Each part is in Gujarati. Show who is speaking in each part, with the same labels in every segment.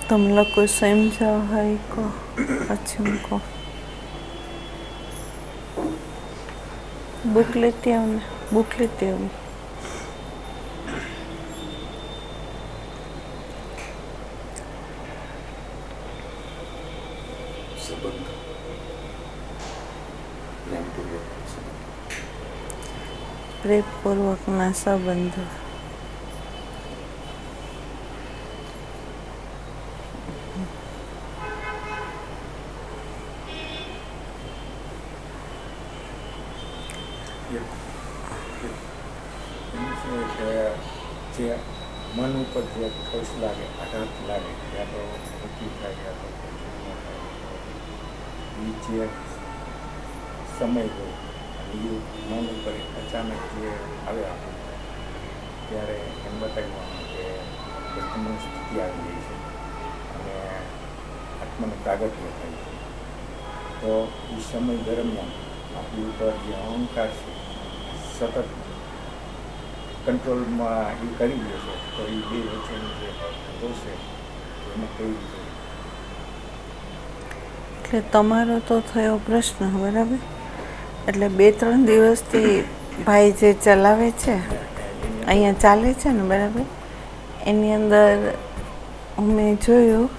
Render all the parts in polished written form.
Speaker 1: तुम लोग को समझा है को अच्छे को बुक लेती हूँ बुक लेती हूँ પ્રેમપૂર્વકના સંબંધો
Speaker 2: જે મન ઉપર જે ઠોસ લાગે, આઘાત લાગે, યા તો મૃત્યુ થાય, યા તો જન્મ થાય, એ જે સમય હોય અને એ મન ઉપર અચાનક જે આવે આપણું, ત્યારે એમ બતાવવાનું કે વર્તમાન સ્થિતિ આવી ગઈ છે અને આત્માનું પ્રાગટ્ય થાય છે. તો એ સમય દરમિયાન આપણી ઉપર જે અહંકાર છે સતત કંટ્રોલમાં એ કરી દે છે, તો એ બે વચ્ચેનું જે દોષ છે એને કઈ રીતે?
Speaker 1: એટલે તમારો તો થયો પ્રશ્ન બરાબર. એટલે 2-3 દિવસથી ભાઈ જે ચલાવે છે અહીંયા ચાલે છે ને બરાબર, એની અંદર મેં જોયું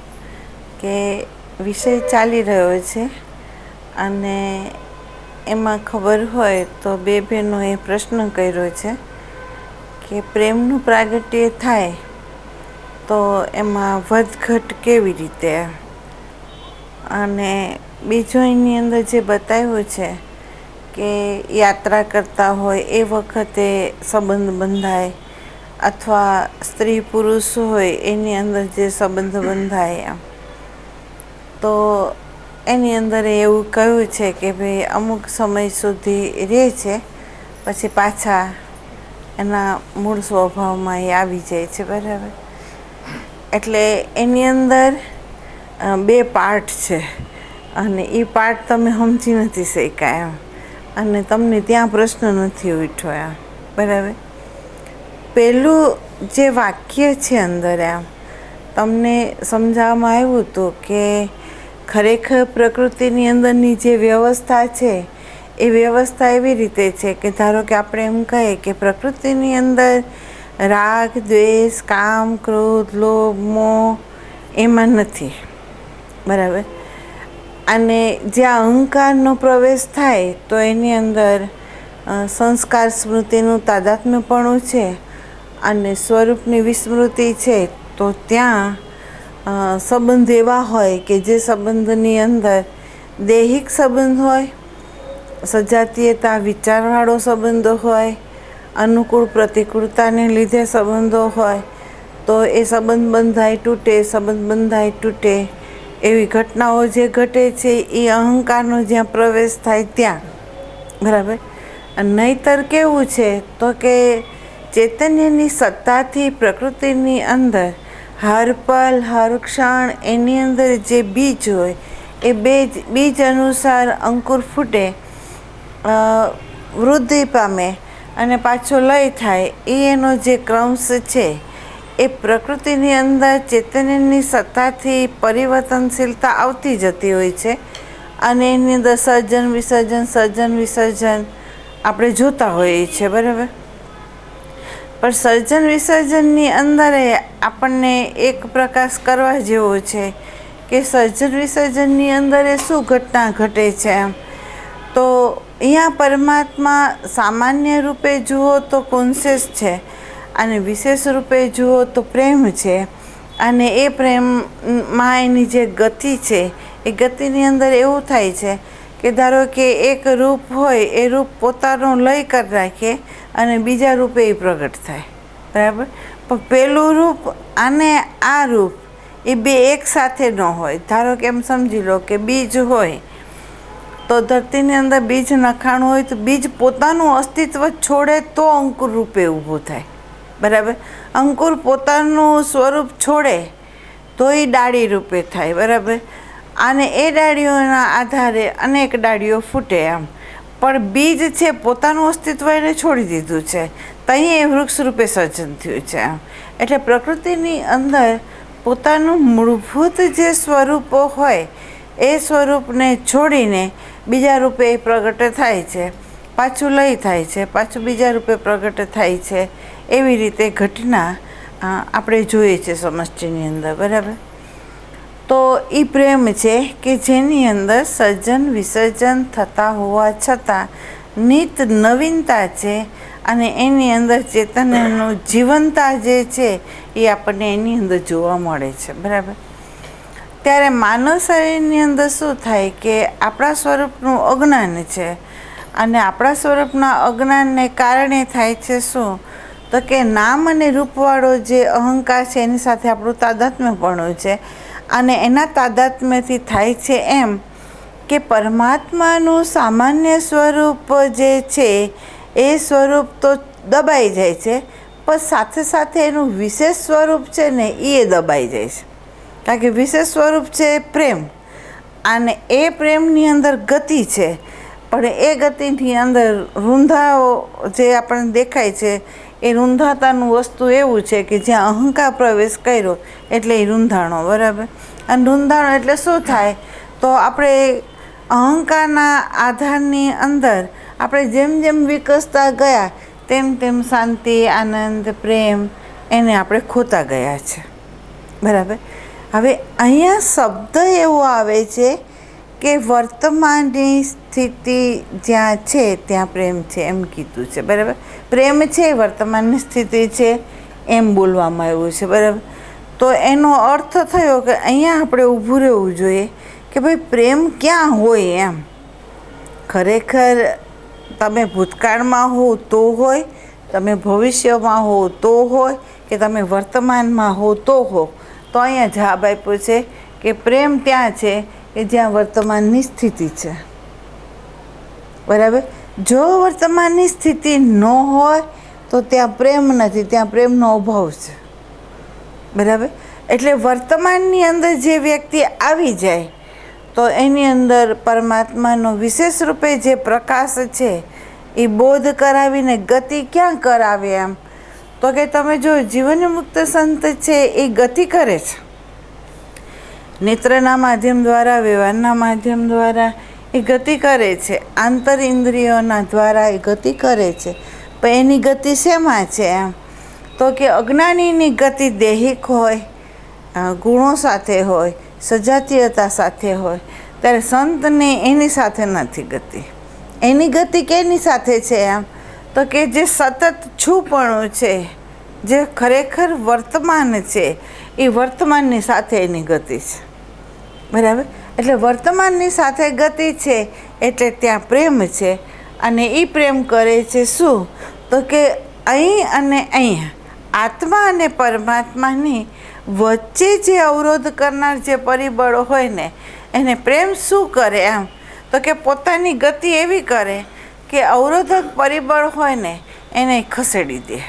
Speaker 1: કે વિષય ચાલી રહ્યો છે અને એમાં ખબર હોય તો 2 બહેનોએ પ્રશ્ન કર્યો છે કે પ્રેમનું પ્રાગટ્ય થાય તો એમાં વધઘટ કેવી રીતે, અને બીજું એની અંદર જે બતાવ્યું છે કે યાત્રા કરતા હોય એ વખતે સંબંધ બંધાય, અથવા સ્ત્રી પુરુષ હોય એની અંદર જે સંબંધ બંધાય, તો એની અંદર એવું કહ્યું છે કે ભાઈ અમુક સમય સુધી રહે છે પછી પાછા એના મૂળ સ્વભાવમાં એ આવી જાય છે બરાબર. એટલે એની અંદર 2 પાર્ટ છે અને એ પાર્ટ તમે સમજી નથી શક્યા એમ, અને તમને ત્યાં પ્રશ્ન નથી ઉઠ્યો એમ બરાબર. પહેલું જે વાક્ય છે અંદર એમ તમને સમજાવવામાં આવ્યું હતું કે ખરેખર પ્રકૃતિની અંદરની જે વ્યવસ્થા છે એ વ્યવસ્થા એવી રીતે છે કે ધારો કે આપણે એમ કહીએ કે પ્રકૃતિની અંદર રાગ, દ્વેષ, કામ, ક્રોધ, લોભ, મોહ એમાં નથી બરાબર. અને જ્યાં અહંકારનો પ્રવેશ થાય તો એની અંદર સંસ્કાર સ્મૃતિનું તાદાત્મ્યપણું છે અને સ્વરૂપની વિસ્મૃતિ છે. તો ત્યાં સંબંધ એવા હોય કે જે સંબંધની અંદર દૈહિક સંબંધ હોય, સજાતીયતા વિચારવાળો સંબંધો હોય, અનુકૂળ પ્રતિકૂળતાને લીધે સંબંધો હોય, તો એ સંબંધ બંધાય તૂટે, સંબંધ બંધાય તૂટે એવી ઘટનાઓ જે ઘટે છે એ અહંકારનો જ્યાં પ્રવેશ થાય ત્યાં બરાબર. નહીંતર કેવું છે તો કે ચૈતન્યની સત્તાથી પ્રકૃતિની અંદર હર પલ હર ક્ષણ એની અંદર જે બીજ હોય એ બીજ અનુસાર અંકુર ફૂટે, વૃદ્ધિ પામે અને પાછો લય થાય, એ એનો જે ક્રમશ છે એ પ્રકૃતિની અંદર ચૈતન્યની સત્તાથી પરિવર્તનશીલતા આવતી જતી હોય છે અને એની અંદર સર્જન વિસર્જન આપણે જોતા હોઈએ છીએ બરાબર. પણ સર્જન વિસર્જનની અંદર આપણને એક પ્રકાશ કરવા જેવો છે કે સર્જન વિસર્જનની અંદર શું ઘટના ઘટે છે એમ. તો અહીંયા પરમાત્મા સામાન્ય રૂપે જુઓ તો કોન્શિયસ છે અને વિશેષ રૂપે જુઓ તો પ્રેમ છે, અને એ પ્રેમમાં એની જે ગતિ છે એ ગતિની અંદર એવું થાય છે કે ધારો કે એક રૂપ હોય એ રૂપ પોતાનો લય કરી રાખે અને બીજા રૂપે એ પ્રગટ થાય બરાબર. પણ પહેલું રૂપ અને આ રૂપ એ 2 એક સાથે ન હોય. ધારો કે એમ સમજી લો કે બીજ હોય તો ધરતીની અંદર બીજ નખાણું હોય તો બીજ પોતાનું અસ્તિત્વ છોડે તો અંકુર રૂપે ઊભું થાય બરાબર. અંકુર પોતાનું સ્વરૂપ છોડે તો એ ડાળી રૂપે થાય બરાબર. અને એ ડાળીઓના આધારે અનેક ડાળીઓ ફૂટે એમ. પણ બીજ છે પોતાનું અસ્તિત્વ એને છોડી દીધું છે, ત્યાં એ વૃક્ષ રૂપે સર્જન થયું છે એમ. એટલે પ્રકૃતિની અંદર પોતાનું મૂળભૂત જે સ્વરૂપો હોય એ સ્વરૂપને છોડીને બીજા રૂપે એ પ્રગટ થાય છે, પાછું લય થાય છે, પાછું બીજા રૂપે પ્રગટ થાય છે. એવી રીતે ઘટના આપણે જોઈએ છે સમષ્ટિની અંદર. બરાબર. તો એ પ્રેમ છે કે જેની અંદર સર્જન વિસર્જન થતા હોવા છતાં નિત નવીનતા છે અને એની અંદર ચેતનાનું જીવનતા જે છે એ આપણને એની અંદર જોવા મળે છે. બરાબર. ત્યારે માનવ શરીરની અંદર શું થાય કે આપણા સ્વરૂપનું અજ્ઞાન છે અને આપણા સ્વરૂપના અજ્ઞાનને કારણે થાય છે શું, તો કે નામ અને રૂપવાળો જે અહંકાર છે એની સાથે આપણું તાદાત્મ્યપણું છે અને એના તાદાત્મ્યથી થાય છે એમ કે પરમાત્માનું સામાન્ય સ્વરૂપ જે છે એ સ્વરૂપ તો દબાઈ જાય છે, પણ સાથે સાથે એનું વિશેષ સ્વરૂપ છે ને એ દબાઈ જાય છે. કારણ કે વિશેષ સ્વરૂપ છે પ્રેમ અને એ પ્રેમની અંદર ગતિ છે, પણ એ ગતિની અંદર રૂંધાઓ જે આપણને દેખાય છે એ રૂંધાતાનું વસ્તુ એવું છે કે જ્યાં અહંકાર પ્રવેશ કર્યો એટલે એ રૂંધાણો. બરાબર. અને રૂંધાણો એટલે શું થાય, તો આપણે અહંકારના આધારની અંદર આપણે જેમ જેમ વિકસતા ગયા તેમ તેમ શાંતિ, આનંદ, પ્રેમ એને આપણે ખોતા ગયા છે. બરાબર. હવે અહીંયા શબ્દ એવો આવે છે કે વર્તમાનની સ્થિતિ જ્યાં છે ત્યાં પ્રેમ છે એમ કીધું છે. બરાબર. પ્રેમ છે વર્તમાનની સ્થિતિ છે એમ બોલવામાં આવ્યું છે. બરાબર. તો એનો અર્થ થયો કે અહીંયા આપણે ઊભું રહેવું જોઈએ કે ભાઈ પ્રેમ ક્યાં હોય એમ. ખરેખર તમે ભૂતકાળમાં હો તો હોય, તમે ભવિષ્યમાં હો તો હોય, કે તમે વર્તમાનમાં હો તો હો. તો અહીંયા જવાબ આપ્યો છે કે પ્રેમ ત્યાં છે કે જ્યાં વર્તમાનની સ્થિતિ છે. બરાબર. જો વર્તમાનની સ્થિતિ ન હોય તો ત્યાં પ્રેમ નથી, ત્યાં પ્રેમનો અભાવ છે. બરાબર. એટલે વર્તમાનની અંદર જે વ્યક્તિ આવી જાય તો એની અંદર પરમાત્માનો વિશેષ રૂપે જે પ્રકાશ છે એ બોધ કરાવીને ગતિ ક્યાં કરાવે એમ, તો કે તમે જો જીવન મુક્ત સંત છે એ ગતિ કરે છે નેત્રના માધ્યમ દ્વારા, વ્યવહારના માધ્યમ દ્વારા એ ગતિ કરે છે, આંતર ઇન્દ્રિયોના દ્વારા એ ગતિ કરે છે. પણ એની ગતિ શેમાં છે એમ, તો કે અજ્ઞાનીની ગતિ દૈહિક હોય, ગુણો સાથે હોય, સજાતીયતા સાથે હોય. ત્યારે સંતને એની સાથે નથી ગતિ. એની ગતિ કેની સાથે છે એમ, તો કે જે સતત છુપણું છે, જે ખરેખર વર્તમાન છે એ વર્તમાનની સાથે એની ગતિ છે. બરાબર. એટલે વર્તમાનની સાથે ગતિ છે એટલે ત્યાં પ્રેમ છે અને એ પ્રેમ કરે છે શું, તો કે અહીં અને અહીંયા આત્મા અને પરમાત્માની વચ્ચે જે અવરોધ કરનાર જે પરિબળો હોય ને એને પ્રેમ શું કરે એમ, તો કે પોતાની ગતિ એવી કરે કે અવરોધક પરિબળ હોય ને એને ખસેડી દે.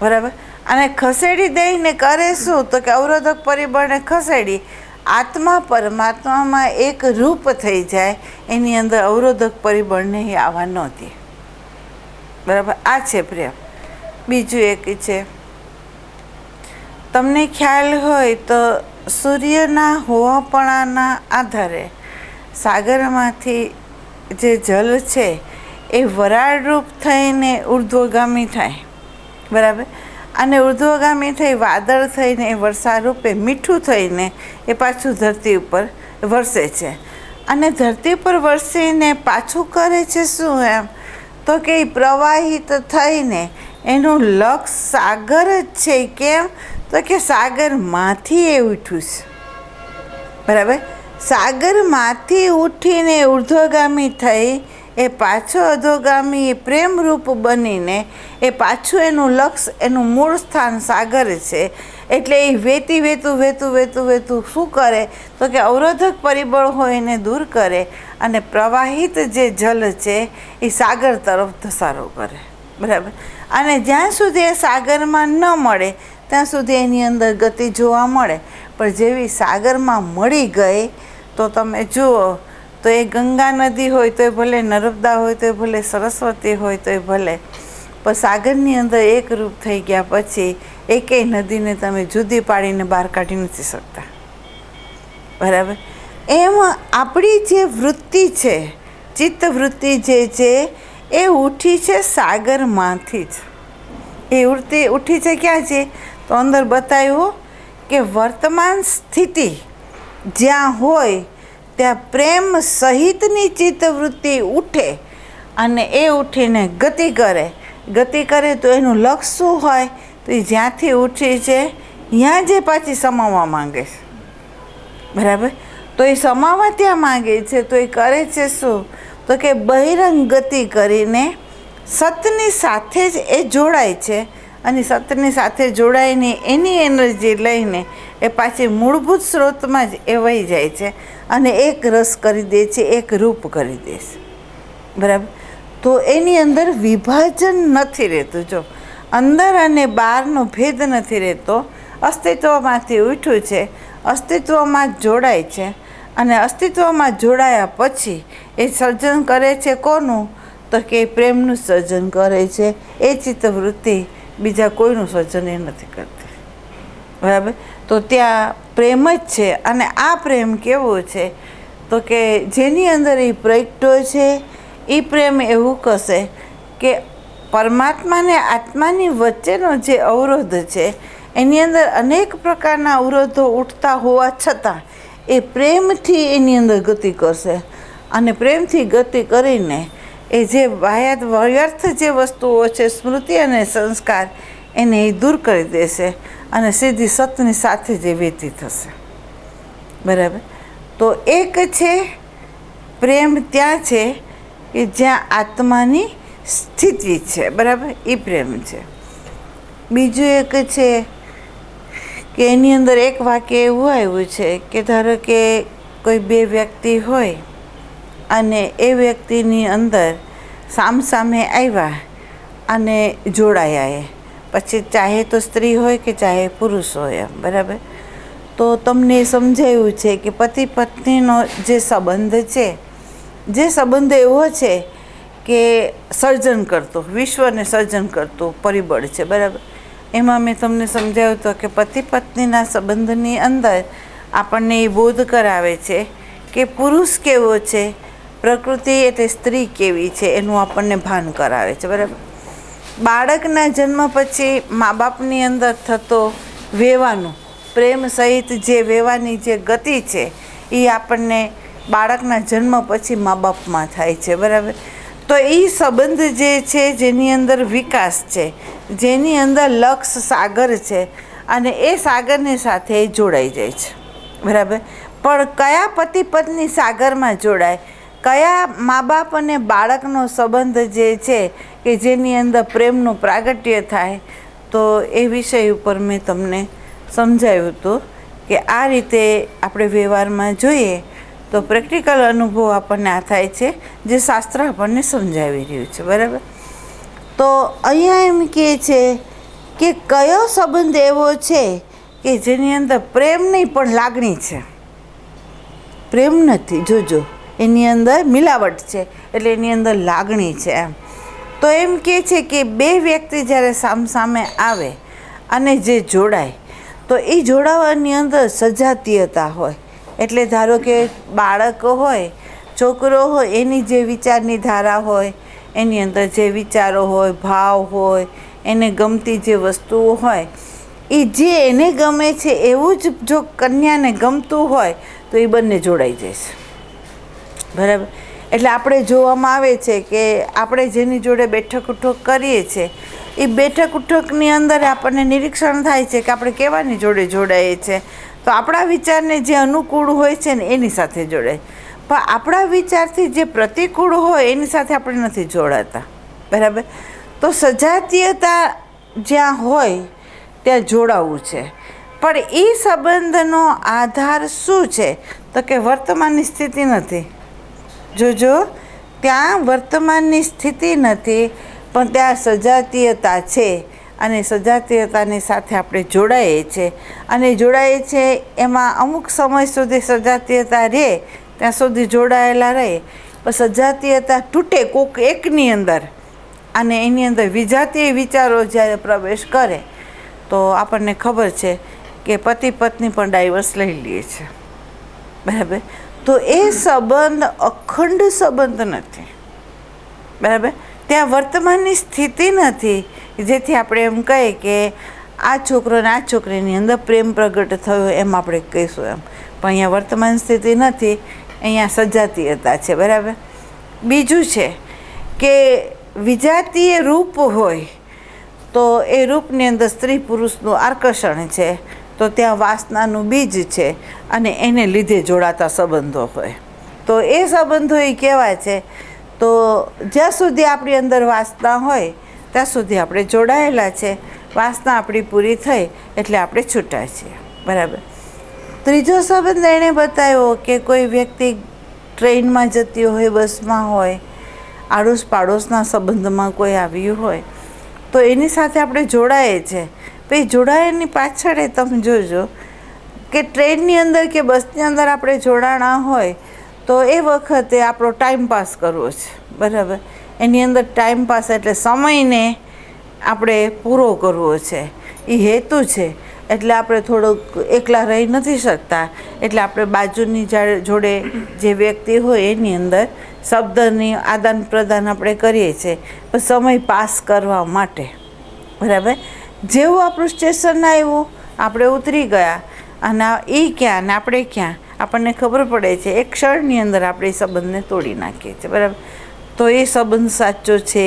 Speaker 1: બરાબર. અને ખસેડી દઈને કરે શું, તો કે અવરોધક પરિબળને ખસેડી આત્મા પરમાત્મામાં એક રૂપ થઈ જાય, એની અંદર અવરોધક પરિબળને આવવા ન દે. બરાબર. આ છે પ્રેમ. બીજું એક છે, તમને ખ્યાલ હોય તો સૂર્યના હોવાપણાના આધારે સાગરમાંથી જે જલ છે એ વરાળરૂપ થઈને ઉર્ધ્વગામી થાય. બરાબર. અને ઉર્ધ્વગામી થઈ વાદળ થઈને એ વર્ષારૂપે મીઠું થઈને એ પાછું ધરતી ઉપર વરસે છે. અને ધરતી ઉપર વરસીને પાછું કરે છે શું એમ, તો કે એ પ્રવાહિત થઈને એનું લક્ષ સાગર જ છે. કેમ, તો કે સાગરમાંથી એ ઉઠ્યું છે. બરાબર. સાગરમાંથી ઉઠીને ઉર્ધ્વગામી થઈ એ પાછો અધોગામી પ્રેમરૂપ બનીને એ પાછું એનું લક્ષ, એનું મૂળ સ્થાન સાગર છે. એટલે એ વેતું શું કરે, તો કે અવરોધક પરિબળ હોય એને દૂર કરે અને પ્રવાહિત જે જલ છે એ સાગર તરફ ધસારો કરે. બરાબર. અને જ્યાં સુધી એ સાગરમાં ન મળે ત્યાં સુધી એની અંદર ગતિ જોવા મળે. પણ જેવી સાગરમાં મળી ગઈ તો તમે જુઓ તો એ ગંગા નદી હોય તો એ ભલે, નર્મદા હોય તો એ ભલે, સરસ્વતી હોય તો એ ભલે, પણ સાગરની અંદર એક રૂપ થઈ ગયા પછી એકેય નદીને તમે જુદી પાડીને બહાર કાઢી નથી શકતા. બરાબર. એમ આપણી જે વૃત્તિ છે, ચિત્ત વૃત્તિ જે છે એ ઉઠી છે સાગરમાંથી જ. એ વૃત્તિ ઉઠી છે ક્યાં છે? તો અંદર બતાવ્યું કે વર્તમાન સ્થિતિ જ્યાં હોય ત્યાં પ્રેમ સહિતની ચિત્તવૃત્તિ ઉઠે અને એ ઉઠીને ગતિ કરે. ગતિ કરે તો એનું લક્ષ્ય શું હોય? તો એ જ્યાંથી ઉઠી છે ત્યાં જે પાછી સમાવવા માંગે છે. બરાબર. તો એ સમાવવા ત્યાં માંગે છે તો એ કરે છે શું? તો કે બહિરંગ ગતિ કરીને સતની સાથે જ એ જોડાય છે અને સતની સાથે જોડાઈને એની એનર્જી લઈને એ પાછી મૂળભૂત સ્ત્રોતમાં જ એ વહી જાય છે અને એક રસ કરી દે છે, એક રૂપ કરી દે છે. બરાબર. તો એની અંદર વિભાજન નથી રહેતું. જો અંદર અને બહારનો ભેદ નથી રહેતો. અસ્તિત્વમાંથી ઉઠ્યું છે, અસ્તિત્વમાં જ જોડાય છે અને અસ્તિત્વમાં જોડાયા પછી એ સર્જન કરે છે કોનું? તો કે પ્રેમનું સર્જન કરે છે. એ ચિત્તવૃત્તિ બીજા કોઈનું સર્જન એ નથી કરતી. બરાબર. તો ત્યાં પ્રેમ જ છે. અને આ પ્રેમ કેવો છે? તો કે જેની અંદર એ પ્રગટ્યો છે એ પ્રેમ એવું કહેશે કે પરમાત્મા ને આત્માની વચ્ચેનો જે અવરોધ છે એની અંદર અનેક પ્રકારના અવરોધો ઉઠતા હોવા છતાં એ પ્રેમથી એની અંદર ગતિ કરશે અને પ્રેમથી ગતિ કરીને એ જે વાયાત વ્યર્થ જે વસ્તુઓ છે, સ્મૃતિ અને સંસ્કાર, એને એ દૂર કરી દેશે અને સીધી સતની સાથે જે વેતી થશે. બરાબર. તો એક છે પ્રેમ ત્યાં છે કે જ્યાં આત્માની સ્થિતિ છે. બરાબર. એ પ્રેમ છે. બીજું એક છે કે એની અંદર એક વાક્ય એવું આવ્યું છે કે ધારો કે કોઈ બે વ્યક્તિ હોય અને એ વ્યક્તિની અંદર સામસામે આવ્યા અને જોડાયા. એ પછી ચાહે તો સ્ત્રી હોય કે ચાહે પુરુષ હોય. બરાબર. તો તમને સમજાયું છે કે પતિ પત્નીનો જે સંબંધ છે, જે સંબંધ એવો છે કે સર્જન કરતો, વિશ્વને સર્જન કરતો પરિબળ છે. બરાબર. એમાં મેં તમને સમજાવ્યું હતું કે પતિ પત્નીના સંબંધની અંદર આપણને એ બોધ કરાવે છે કે પુરુષ કેવો છે, પ્રકૃતિ એટલે સ્ત્રી કેવી છે, એનું આપણને ભાન કરાવે છે. બરાબર. બાળકના જન્મ પછી મા બાપની અંદર થતો વેવાનું પ્રેમ સહિત જે વેવાની જે ગતિ છે એ આપણને બાળકના જન્મ પછી મા બાપમાં થાય છે. બરાબર. તો એ સંબંધ જે છે જેની અંદર વિકાસ છે, જેની અંદર લક્ષ સાગર છે અને એ સાગરની સાથે એ જોડાઈ જાય છે. બરાબર. પણ કયા પતિ પત્ની સાગરમાં જોડાય, કયા મા બાપ અને બાળકનો સંબંધ જે છે કે જેની અંદર પ્રેમનું પ્રાગટ્ય થાય, તો એ વિષય ઉપર મેં તમને સમજાવ્યું હતું કે આ રીતે આપણે વ્યવહારમાં જોઈએ તો પ્રેક્ટિકલ અનુભવ આપણને આ થાય છે જે શાસ્ત્ર આપણને સમજાવી રહ્યું છે. બરાબર. તો અહીંયા એમ કહે છે કે કયો સંબંધ એવો છે કે જેની અંદર પ્રેમ નહીં પણ લાગણી છે. પ્રેમ નથી, જોજો, એની અંદર મિલાવટ છે એટલે એની અંદર લાગણી છે. એમ તો એમ કહે છે કે બે વ્યક્તિ જ્યારે સામસામે આવે અને જે જોડાય તો એ જોડાવાની અંદર સજાતીયતા હોય. એટલે ધારો કે બાળક હોય, છોકરો હોય, એની જે વિચારની ધારા હોય, એની અંદર જે વિચારો હોય, ભાવ હોય, એને ગમતી જે વસ્તુઓ હોય, એ જે એને ગમે છે એવું જ જો કન્યાને ગમતું હોય તો એ બંને જોડાઈ જશે. બરાબર. એટલે આપણે જોવામાં આવે છે કે આપણે જેની જોડે બેઠક ઉઠક કરીએ છીએ એ બેઠક ઉઠકની અંદર આપણને નિરીક્ષણ થાય છે કે આપણે કેવાની જોડે જોડાઈએ છીએ. તો આપણા વિચારને જે અનુકૂળ હોય છે ને એની સાથે જોડાય, પણ આપણા વિચારથી જે પ્રતિકૂળ હોય એની સાથે આપણે નથી જોડાતા. બરાબર. તો સજાતીયતા જ્યાં હોય ત્યાં જોડાવું છે. પણ એ સંબંધનો આધાર શું છે? તો કે વર્તમાનની સ્થિતિ નથી. જોજો, ત્યાં વર્તમાનની સ્થિતિ નથી પણ ત્યાં સજાતીયતા છે અને સજાતીયતાની સાથે આપણે જોડાઈએ છીએ અને જોડાઈએ છીએ એમાં અમુક સમય સુધી સજાતીયતા રહે ત્યાં સુધી જોડાયેલા રહે. પણ સજાતીયતા તૂટે કોક એકની અંદર અને એની અંદર વિજાતીય વિચારો જ્યારે પ્રવેશ કરે તો આપણને ખબર છે કે પતિ પત્ની પણ ડાયવર્સ લઈ લે છે, બરાબર. તો એ સંબંધ અખંડ સંબંધ નથી, બરાબર. ત્યાં વર્તમાનની સ્થિતિ નથી જેથી આપણે એમ કહીએ કે આ છોકરો અને આ છોકરીની અંદર પ્રેમ પ્રગટ થયો એમ આપણે કહીશું એમ. પણ અહીંયા વર્તમાન સ્થિતિ નથી, અહીંયા સજાતીયતા છે, બરાબર. બીજું છે કે વિજાતીય રૂપ હોય તો એ રૂપની અંદર સ્ત્રી પુરુષનું આકર્ષણ છે, તો ત્યાં વાસનાનું બીજ છે અને એને લીધે જોડાતા સંબંધો હોય. તો એ સંબંધો એ કહેવાય છે. તો જ્યાં સુધી આપણી અંદર વાસના હોય ત્યાં સુધી આપણે જોડાયેલા છે. વાસના આપણી પૂરી થઈ એટલે આપણે છૂટા છીએ, બરાબર. ત્રીજો સંબંધ એણે બતાવ્યો કે કોઈ વ્યક્તિ ટ્રેનમાં જતી હોય, બસમાં હોય, આડોશ પાડોશના સંબંધમાં કોઈ આવ્યું હોય તો એની સાથે આપણે જોડાઈએ છે. પછી જોડાયાની પાછળ એ તમે જોજો કે ટ્રેનની અંદર કે બસની અંદર આપણે જોડાણા હોય તો એ વખતે આપણો ટાઈમ પાસ કરવો છે, બરાબર. એની અંદર ટાઈમ પાસ એટલે સમયને આપણે પૂરો કરવો છે, એ હેતુ છે. એટલે આપણે થોડુંક એકલા રહી નથી શકતા, એટલે આપણે બાજુની જોડે જે વ્યક્તિ હોય એની અંદર શબ્દની આદાન પ્રદાન આપણે કરીએ છીએ સમય પાસ કરવા માટે, બરાબર. જેવું આપણું સ્ટેશન આવ્યું, આપણે ઉતરી ગયા અને એ ક્યાં ને આપણે ક્યાં આપણને ખબર પડે છે. એક ક્ષણની અંદર આપણે એ સંબંધને તોડી નાખીએ છીએ, બરાબર. તો એ સંબંધ સાચો છે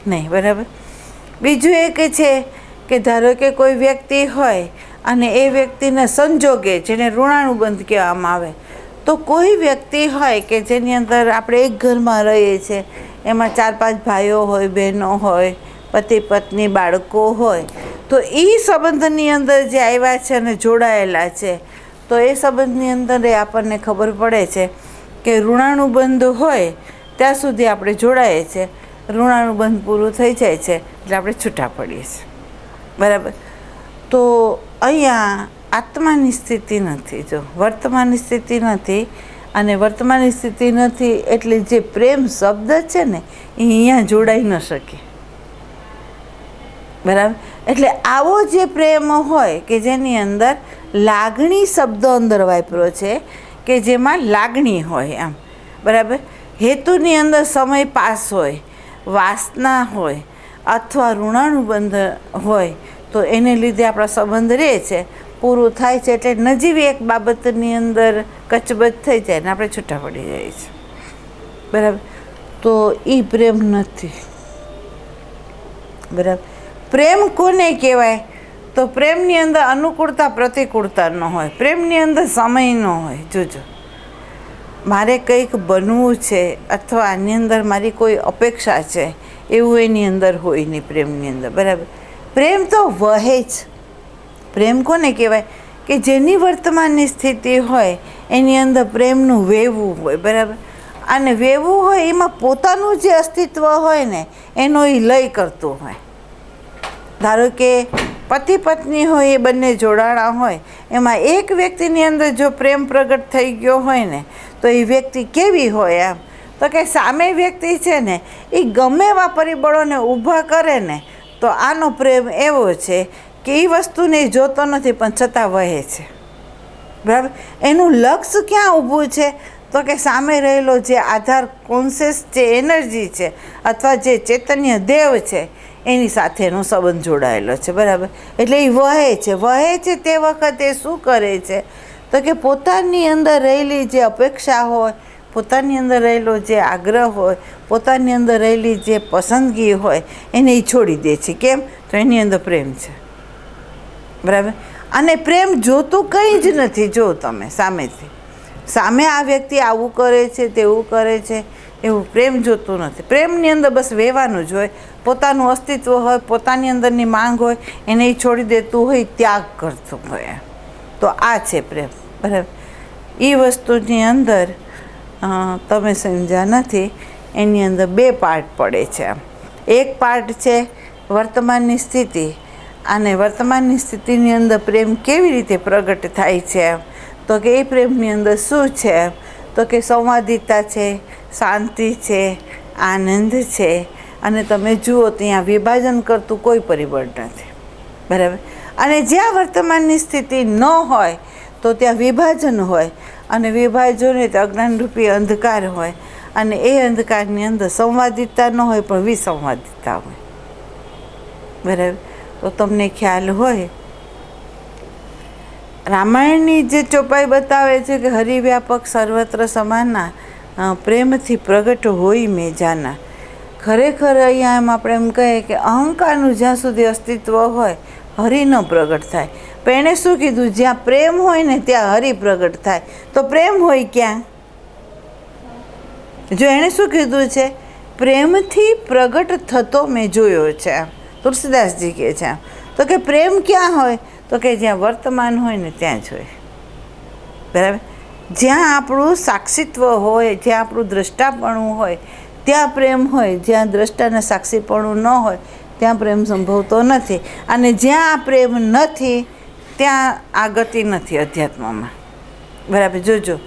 Speaker 1: નહીં, બરાબર. બીજું એક છે કે ધારો કે કોઈ વ્યક્તિ હોય અને એ વ્યક્તિને સંજોગે જેને ઋણાનુબંધ કહેવામાં આવે, તો કોઈ વ્યક્તિ હોય કે જેની અંદર આપણે એક ઘરમાં રહીએ છીએ, એમાં 4-5 ભાઈઓ હોય, બહેનો હોય, પતિ પત્ની, બાળકો હોય, તો એ સંબંધની અંદર જે આવ્યા છે અને જોડાયેલા છે, તો એ સંબંધની અંદર એ આપણને ખબર પડે છે કે ઋણાનુબંધ હોય ત્યાં સુધી આપણે જોડાઈએ છીએ. ઋણાનુબંધ પૂરું થઈ જાય છે એટલે આપણે છૂટા પડીએ છીએ, બરાબર. તો અહીંયા આત્માની સ્થિતિ નથી, જો વર્તમાનની સ્થિતિ નથી. અને વર્તમાનની સ્થિતિ નથી એટલે જે પ્રેમ શબ્દ છે ને એ અહીંયા જોડાઈ ન શકે, બરાબર. એટલે આવો જે પ્રેમ હોય કે જેની અંદર લાગણી શબ્દ અંદર વાપર્યો છે કે જેમાં લાગણી હોય એમ, બરાબર. હેતુની અંદર સમય પાસ હોય, વાસના હોય અથવા ઋણાનુબંધ હોય તો એને લીધે આપણા સંબંધ રહે છે, પૂરું થાય છે એટલે નજીવી એક બાબતની અંદર કચબચ થઈ જાય ને આપણે છૂટા પડી જઈએ છીએ, બરાબર. તો એ પ્રેમ નથી, બરાબર. પ્રેમ કોને કહેવાય? તો પ્રેમની અંદર અનુકૂળતા પ્રતિકૂળતા ન હોય, પ્રેમની અંદર સમય ન હોય. જોજો, મારે કંઈક બનવું છે અથવા આની અંદર મારી કોઈ અપેક્ષા છે એવું એની અંદર હોય નહીં પ્રેમની અંદર, બરાબર. પ્રેમ તો વહે જ. પ્રેમ કોને કહેવાય? કે જેની વર્તમાનની સ્થિતિ હોય એની અંદર પ્રેમનું વહેવું હોય, બરાબર. અને વહેવું હોય એમાં પોતાનું જે અસ્તિત્વ હોય ને એનો એ લય કરતો હોય. ધારો કે પતિ પત્ની હોય, એ બંને જોડાણા હોય, એમાં એક વ્યક્તિની અંદર જો પ્રેમ પ્રગટ થઈ ગયો હોય ને તો એ વ્યક્તિ કેવી હોય એમ? તો કે સામે વ્યક્તિ છે ને એ ગમે એવા પરિબળોને ઊભા કરે ને તો આનો પ્રેમ એવો છે કે એ વસ્તુને જોતો નથી પણ છતાં વહે છે, બરાબર. એનું લક્ષ્ય ક્યાં ઊભું છે? તો કે સામે રહેલો જે આધાર કોન્શિયસ જે એનર્જી છે અથવા જે ચૈતન્ય દેવ છે એની સાથેનો સંબંધ જોડાયેલો છે, બરાબર. એટલે એ વહે છે. વહે છે તે વખતે શું કરે છે? તો કે પોતાની અંદર રહેલી જે અપેક્ષા હોય, પોતાની અંદર રહેલો જે આગ્રહ હોય, પોતાની અંદર રહેલી જે પસંદગી હોય એને એ છોડી દે છે. કેમ? તો એની અંદર પ્રેમ છે, બરાબર. અને પ્રેમ જોતું કંઈ જ નથી. જો તમે સામે આ વ્યક્તિ આવું કરે છે, તેવું કરે છે, એવું પ્રેમ જોતું નથી. પ્રેમની અંદર બસ વહેવાનું જ હોય, પોતાનું અસ્તિત્વ હોય, પોતાની અંદરની માંગ હોય એને એ છોડી દેતું હોય, ત્યાગ કરતું હોય. તો આ છે પ્રેમ, બરાબર. એ વસ્તુની અંદર તમે સમજ્યા નથી. એની અંદર 2 પાર્ટ પડે છે. એક પાર્ટ છે વર્તમાનની સ્થિતિ, અને વર્તમાનની સ્થિતિની અંદર પ્રેમ કેવી રીતે પ્રગટ થાય છે. તો કે એ પ્રેમની અંદર શું છે? તો કે સંવાદિતા છે, શાંતિ છે, આનંદ છે. અને તમે જુઓ ત્યાં વિભાજન કરતું કોઈ પરિબળ નથી, બરાબર. અને જ્યાં વર્તમાનની સ્થિતિ ન હોય તો ત્યાં વિભાજન હોય, અને વિભાજન હોય તો અજ્ઞાનરૂપી અંધકાર હોય, અને એ અંધકારની અંદર સંવાદિતા ન હોય પણ વિસંવાદિતા હોય. બરાબર. તો તમને ખ્યાલ હોય, રામાયણની જે ચોપાઈ બતાવે છે કે હરિવ્યાપક સર્વત્ર સમાના પ્રેમથી પ્રગટ હોય મેં જાના. ખરેખર અહીંયા એમ આપણે એમ કહીએ કે અહંકારનું જ્યાં સુધી અસ્તિત્વ હોય હરિ ન પ્રગટ થાય. પણ એણે શું કીધું? જ્યાં પ્રેમ હોય ને ત્યાં હરિ પ્રગટ થાય. તો પ્રેમ હોય ક્યાં? જો એણે શું કીધું છે? પ્રેમથી પ્રગટ થતો મેં જોયો છે. આમ તુલસીદાસજી કહે છે. આમ તો કે પ્રેમ ક્યાં હોય? તો કે જ્યાં વર્તમાન હોય ને ત્યાં જ હોય. બરાબર. જ્યાં આપણું સાક્ષીત્વ હોય, જ્યાં આપણું દ્રષ્ટાપણું હોય ત્યાં પ્રેમ હોય. જ્યાં દ્રષ્ટાને સાક્ષીપણું ન હોય ત્યાં પ્રેમ સંભવતો નથી. અને જ્યાં આ પ્રેમ નથી ત્યાં આ ગતિ નથી અધ્યાત્મમાં. બરાબર. જોજો,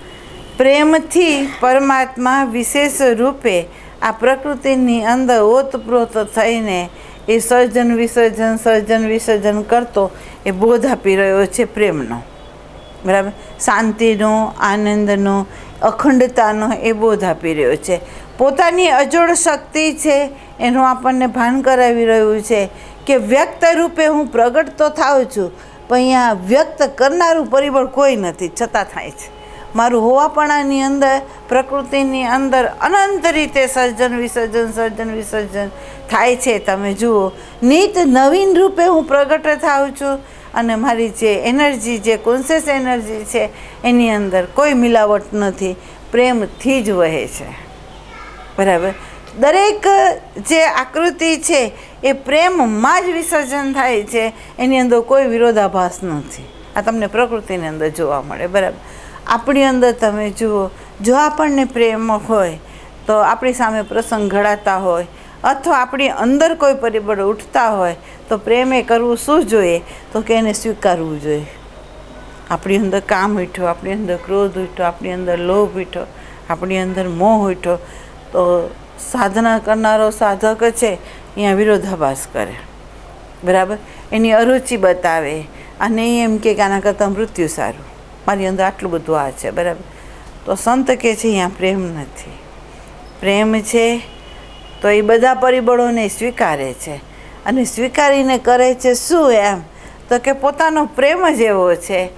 Speaker 1: પ્રેમથી પરમાત્મા વિશેષ રૂપે આ પ્રકૃતિની અંદર ઓતપ્રોત થઈને એ સર્જન વિસર્જન કરતો એ બોધ આપી રહ્યો છે પ્રેમનો. બરાબર. શાંતિનો, આનંદનો, અખંડતાનો એ બોધ આપી રહ્યો છે. પોતાની અજોડ શક્તિ છે એનું આપણને ભાન કરાવી રહ્યું છે કે વ્યક્ત રૂપે હું પ્રગટ તો થાઉં છું, પણ અહીંયા વ્યક્ત કરનારું પરિબળ કોઈ નથી, છતાં થાય છે. મારું હોવાપણાની અંદર, પ્રકૃતિની અંદર અનંત રીતે સર્જન વિસર્જન થાય છે. તમે જુઓ, નિત નવીન રૂપે હું પ્રગટ થાઉં છું, અને મારી જે એનર્જી, જે કોન્શિયસ એનર્જી છે એની અંદર કોઈ મિલાવટ નથી, પ્રેમથી જ વહે છે. બરાબર. દરેક જે આકૃતિ છે એ પ્રેમમાં જ વિસર્જન થાય છે, એની અંદર કોઈ વિરોધાભાસ નથી. આ તમને પ્રકૃતિની અંદર જોવા મળે. બરાબર. આપણી અંદર તમે જુઓ, જો આપણને પ્રેમ હોય તો આપણી સામે પ્રસંગ ઘડાતા હોય અથવા આપણી અંદર કોઈ પરિબળ ઉઠતા હોય તો પ્રેમે કરવું શું જોઈએ? તો કે એને સ્વીકારવું જોઈએ. આપણી અંદર કામ ઉઠ્યો, આપણી અંદર ક્રોધ ઉઠ્યો, આપણી અંદર લોભ ઉઠ્યો, આપણી અંદર મોહ ઉઠ્યો, તો સાધના કરનારો સાધક છે અહીંયા વિરોધાભાસ કરે. બરાબર. એની અરુચિ બતાવે અને એમ કે આના કરતાં મૃત્યુ સારું, મારી અંદર આટલું બધું આ છે. બરાબર. તો સંત કહે છે અહીંયા પ્રેમ નથી. પ્રેમ છે તો એ બધા પરિબળોને સ્વીકારે છે, અને સ્વીકારીને કરે છે શું? એમ તો કે પોતાનો પ્રેમ જ એવો છે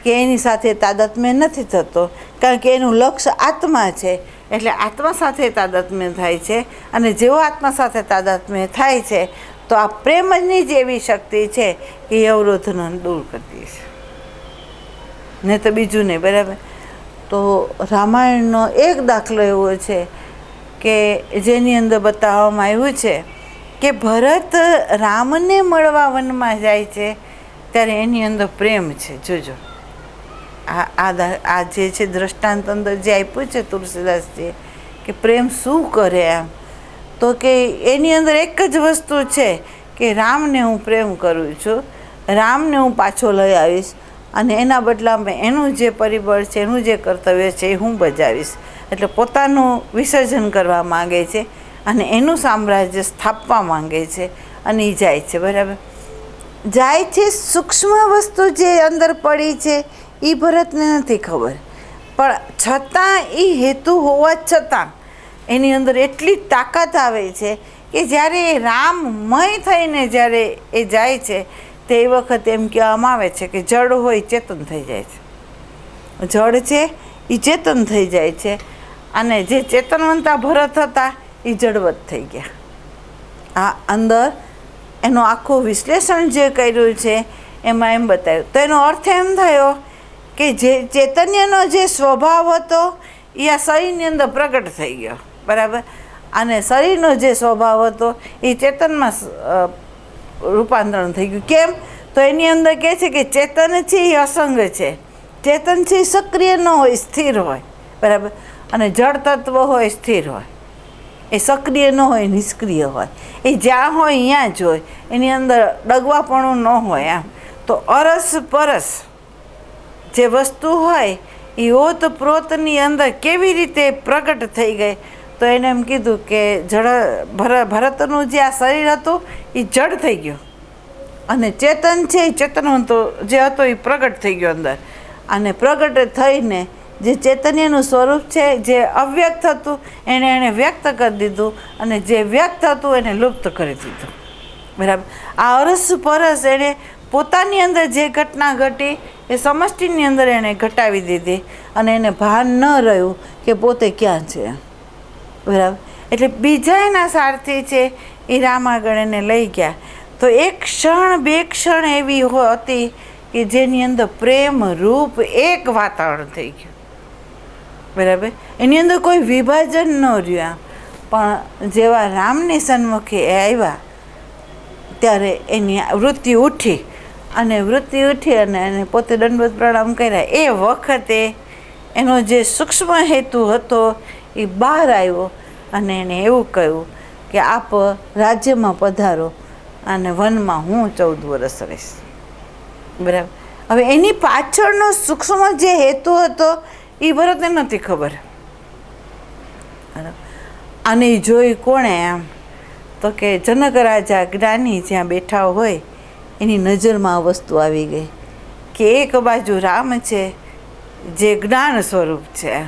Speaker 1: કે એની સાથે તાદાત્મ્ય નથી થતો, કારણ કે એનું લક્ષ્ય આત્મા છે. એટલે આત્મા સાથે તાદાત્મ્ય થાય છે, અને જેવો આત્મા સાથે તાદાત્મ્ય થાય છે તો આ પ્રેમની જ એવી શક્તિ છે કે એ અવરોધને દૂર કરી દે છે, ને તો બીજું નહીં. બરાબર. તો રામાયણનો એક દાખલો એવો છે કે જેની અંદર બતાવવામાં આવ્યું છે કે ભરત રામને મળવા વનમાં જાય છે ત્યારે એની અંદર પ્રેમ છે. જોજો, આ જે છે દ્રષ્ટાંત અંદર જે આપ્યું છે તુલસીદાસજીએ કે પ્રેમ શું કરે એમ, તો કે એની અંદર એક જ વસ્તુ છે કે રામને હું પ્રેમ કરું છું, રામને હું પાછો લઈ આવીશ, અને એના બદલામાં એનું જે પરિબળ છે, એનું જે કર્તવ્ય છે એ હું બજાવીશ. એટલે પોતાનું વિસર્જન કરવા માંગે છે અને એનું સામ્રાજ્ય સ્થાપવા માંગે છે, અને એ જાય છે. બરાબર. જાય છે. સૂક્ષ્મ વસ્તુ જે અંદર પડી છે એ ભરતને નથી ખબર, પણ છતાં એ હેતુ હોવા છતાં એની અંદર એટલી તાકાત આવે છે કે જ્યારે એ રામમય થઈને જ્યારે એ જાય છે તે વખતે એમ કહેવામાં આવે છે કે જડ હોય ચેતન થઈ જાય છે. જડ છે એ ચેતન થઈ જાય છે, અને જે ચેતનવંતા ભરત હતા એ જડવત થઈ ગયા. આ અંદર એનું આખું વિશ્લેષણ જે કર્યું છે એમાં એમ બતાવ્યું. તો એનો અર્થ એમ થયો કે જે ચૈતન્યનો જે સ્વભાવ હતો એ આ શરીરની અંદર પ્રગટ થઈ ગયો. બરાબર. અને શરીરનો જે સ્વભાવ હતો એ ચેતનમાં રૂપાંતરણ થઈ ગયું. કેમ? તો એની અંદર કહે છે કે ચેતન છે એ અસંગ છે, ચેતન છે એ સક્રિય ન હોય, સ્થિર હોય. બરાબર. અને જળ તત્વ હોય સ્થિર હોય, એ સક્રિય ન હોય, નિષ્ક્રિય હોય, એ જ્યાં હોય ત્યાં જ હોય, એની અંદર ડગવાપણું ન હોય. આમ તો અરસ પરસ જે વસ્તુ હોય એ ઓતપ્રોતની અંદર કેવી રીતે પ્રગટ થઈ ગઈ? તો એને એમ કીધું કે ભરતનું જે આ શરીર હતું એ જડ થઈ ગયું, અને ચેતન છે એ ચેતનવંતો જે હતો એ પ્રગટ થઈ ગયો અંદર, અને પ્રગટ થઈને જે ચૈતન્યનું સ્વરૂપ છે, જે અવ્યક્ત હતું એને વ્યક્ત કરી દીધું, અને જે વ્યક્ત હતું એને લુપ્ત કરી દીધું. બરાબર. આ અરસ પરસ એણે પોતાની અંદર જે ઘટના ઘટી એ સમષ્ટિની અંદર એણે ઘટાવી દીધી, અને એને ભાન ન રહ્યું કે પોતે ક્યાં છે. બરાબર. એટલે બીજા એના સારથી છે એ રામ આગળ એને લઈ ગયા. તો એક ક્ષણ બે ક્ષણ એવી હતી કે જેની અંદર પ્રેમ રૂપ એક વાતાવરણ થઈ ગયું. બરાબર. એની અંદર કોઈ વિભાજન ન રહ્યું. પણ જેવા રામની સન્મુખે એ આવ્યા ત્યારે એની વૃત્તિ ઉઠી, અને એને પોતે દંડવત પ્રણામ કર્યા. એ વખતે એનો જે સૂક્ષ્મ હેતુ હતો એ બહાર આવ્યો, અને એણે એવું કહ્યું કે આપ રાજ્યમાં પધારો અને વનમાં હું 14 વર્ષ રહીશ. બરાબર. હવે એની પાછળનો સૂક્ષ્મ જે હેતુ હતો એ ભરતને નથી ખબર. અને એ જોઈ કોણે? એમ તો કે જનક રાજા જ્ઞાની જ્યાં બેઠા હોય એની નજરમાં આ વસ્તુ આવી ગઈ કે એક બાજુ રામ છે જે જ્ઞાન સ્વરૂપ છે,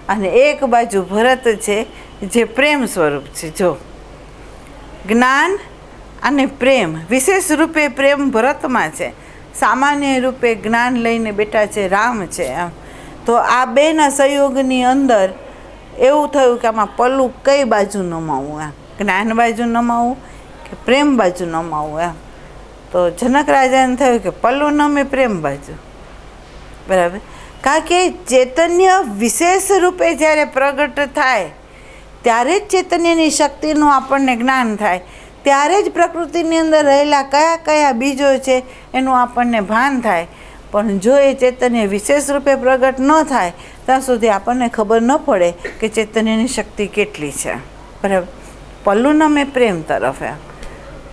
Speaker 1: અને એક બાજુ ભરત છે જે પ્રેમ સ્વરૂપ છે. જો જ્ઞાન અને પ્રેમ, વિશેષ રૂપે પ્રેમ ભરતમાં છે, સામાન્ય રૂપે જ્ઞાન લઈને બેઠા છે રામ છે. એમ તો આ બેના સંયોગની અંદર એવું થયું કે આમાં પલ્લું કઈ બાજુ નમાવું? એમ જ્ઞાન બાજુ નમાવું કે પ્રેમ બાજુ નમાવું? એમ તો જનક રાજાને થયું કે પલ્લું નમે પ્રેમ બાજુ. બરાબર. કારણ કે ચૈતન્ય વિશેષ રૂપે જ્યારે પ્રગટ થાય ત્યારે જ ચૈતન્યની શક્તિનું આપણને જ્ઞાન થાય, ત્યારે જ પ્રકૃતિની અંદર રહેલા કયા કયા બીજો છે એનું આપણને ભાન થાય. પણ જો એ ચૈતન્ય વિશેષ રૂપે પ્રગટ ન થાય ત્યાં સુધી આપણને ખબર ન પડે કે ચૈતન્યની શક્તિ કેટલી છે. બરાબર. પલ્લું નમે પ્રેમ તરફ. એમ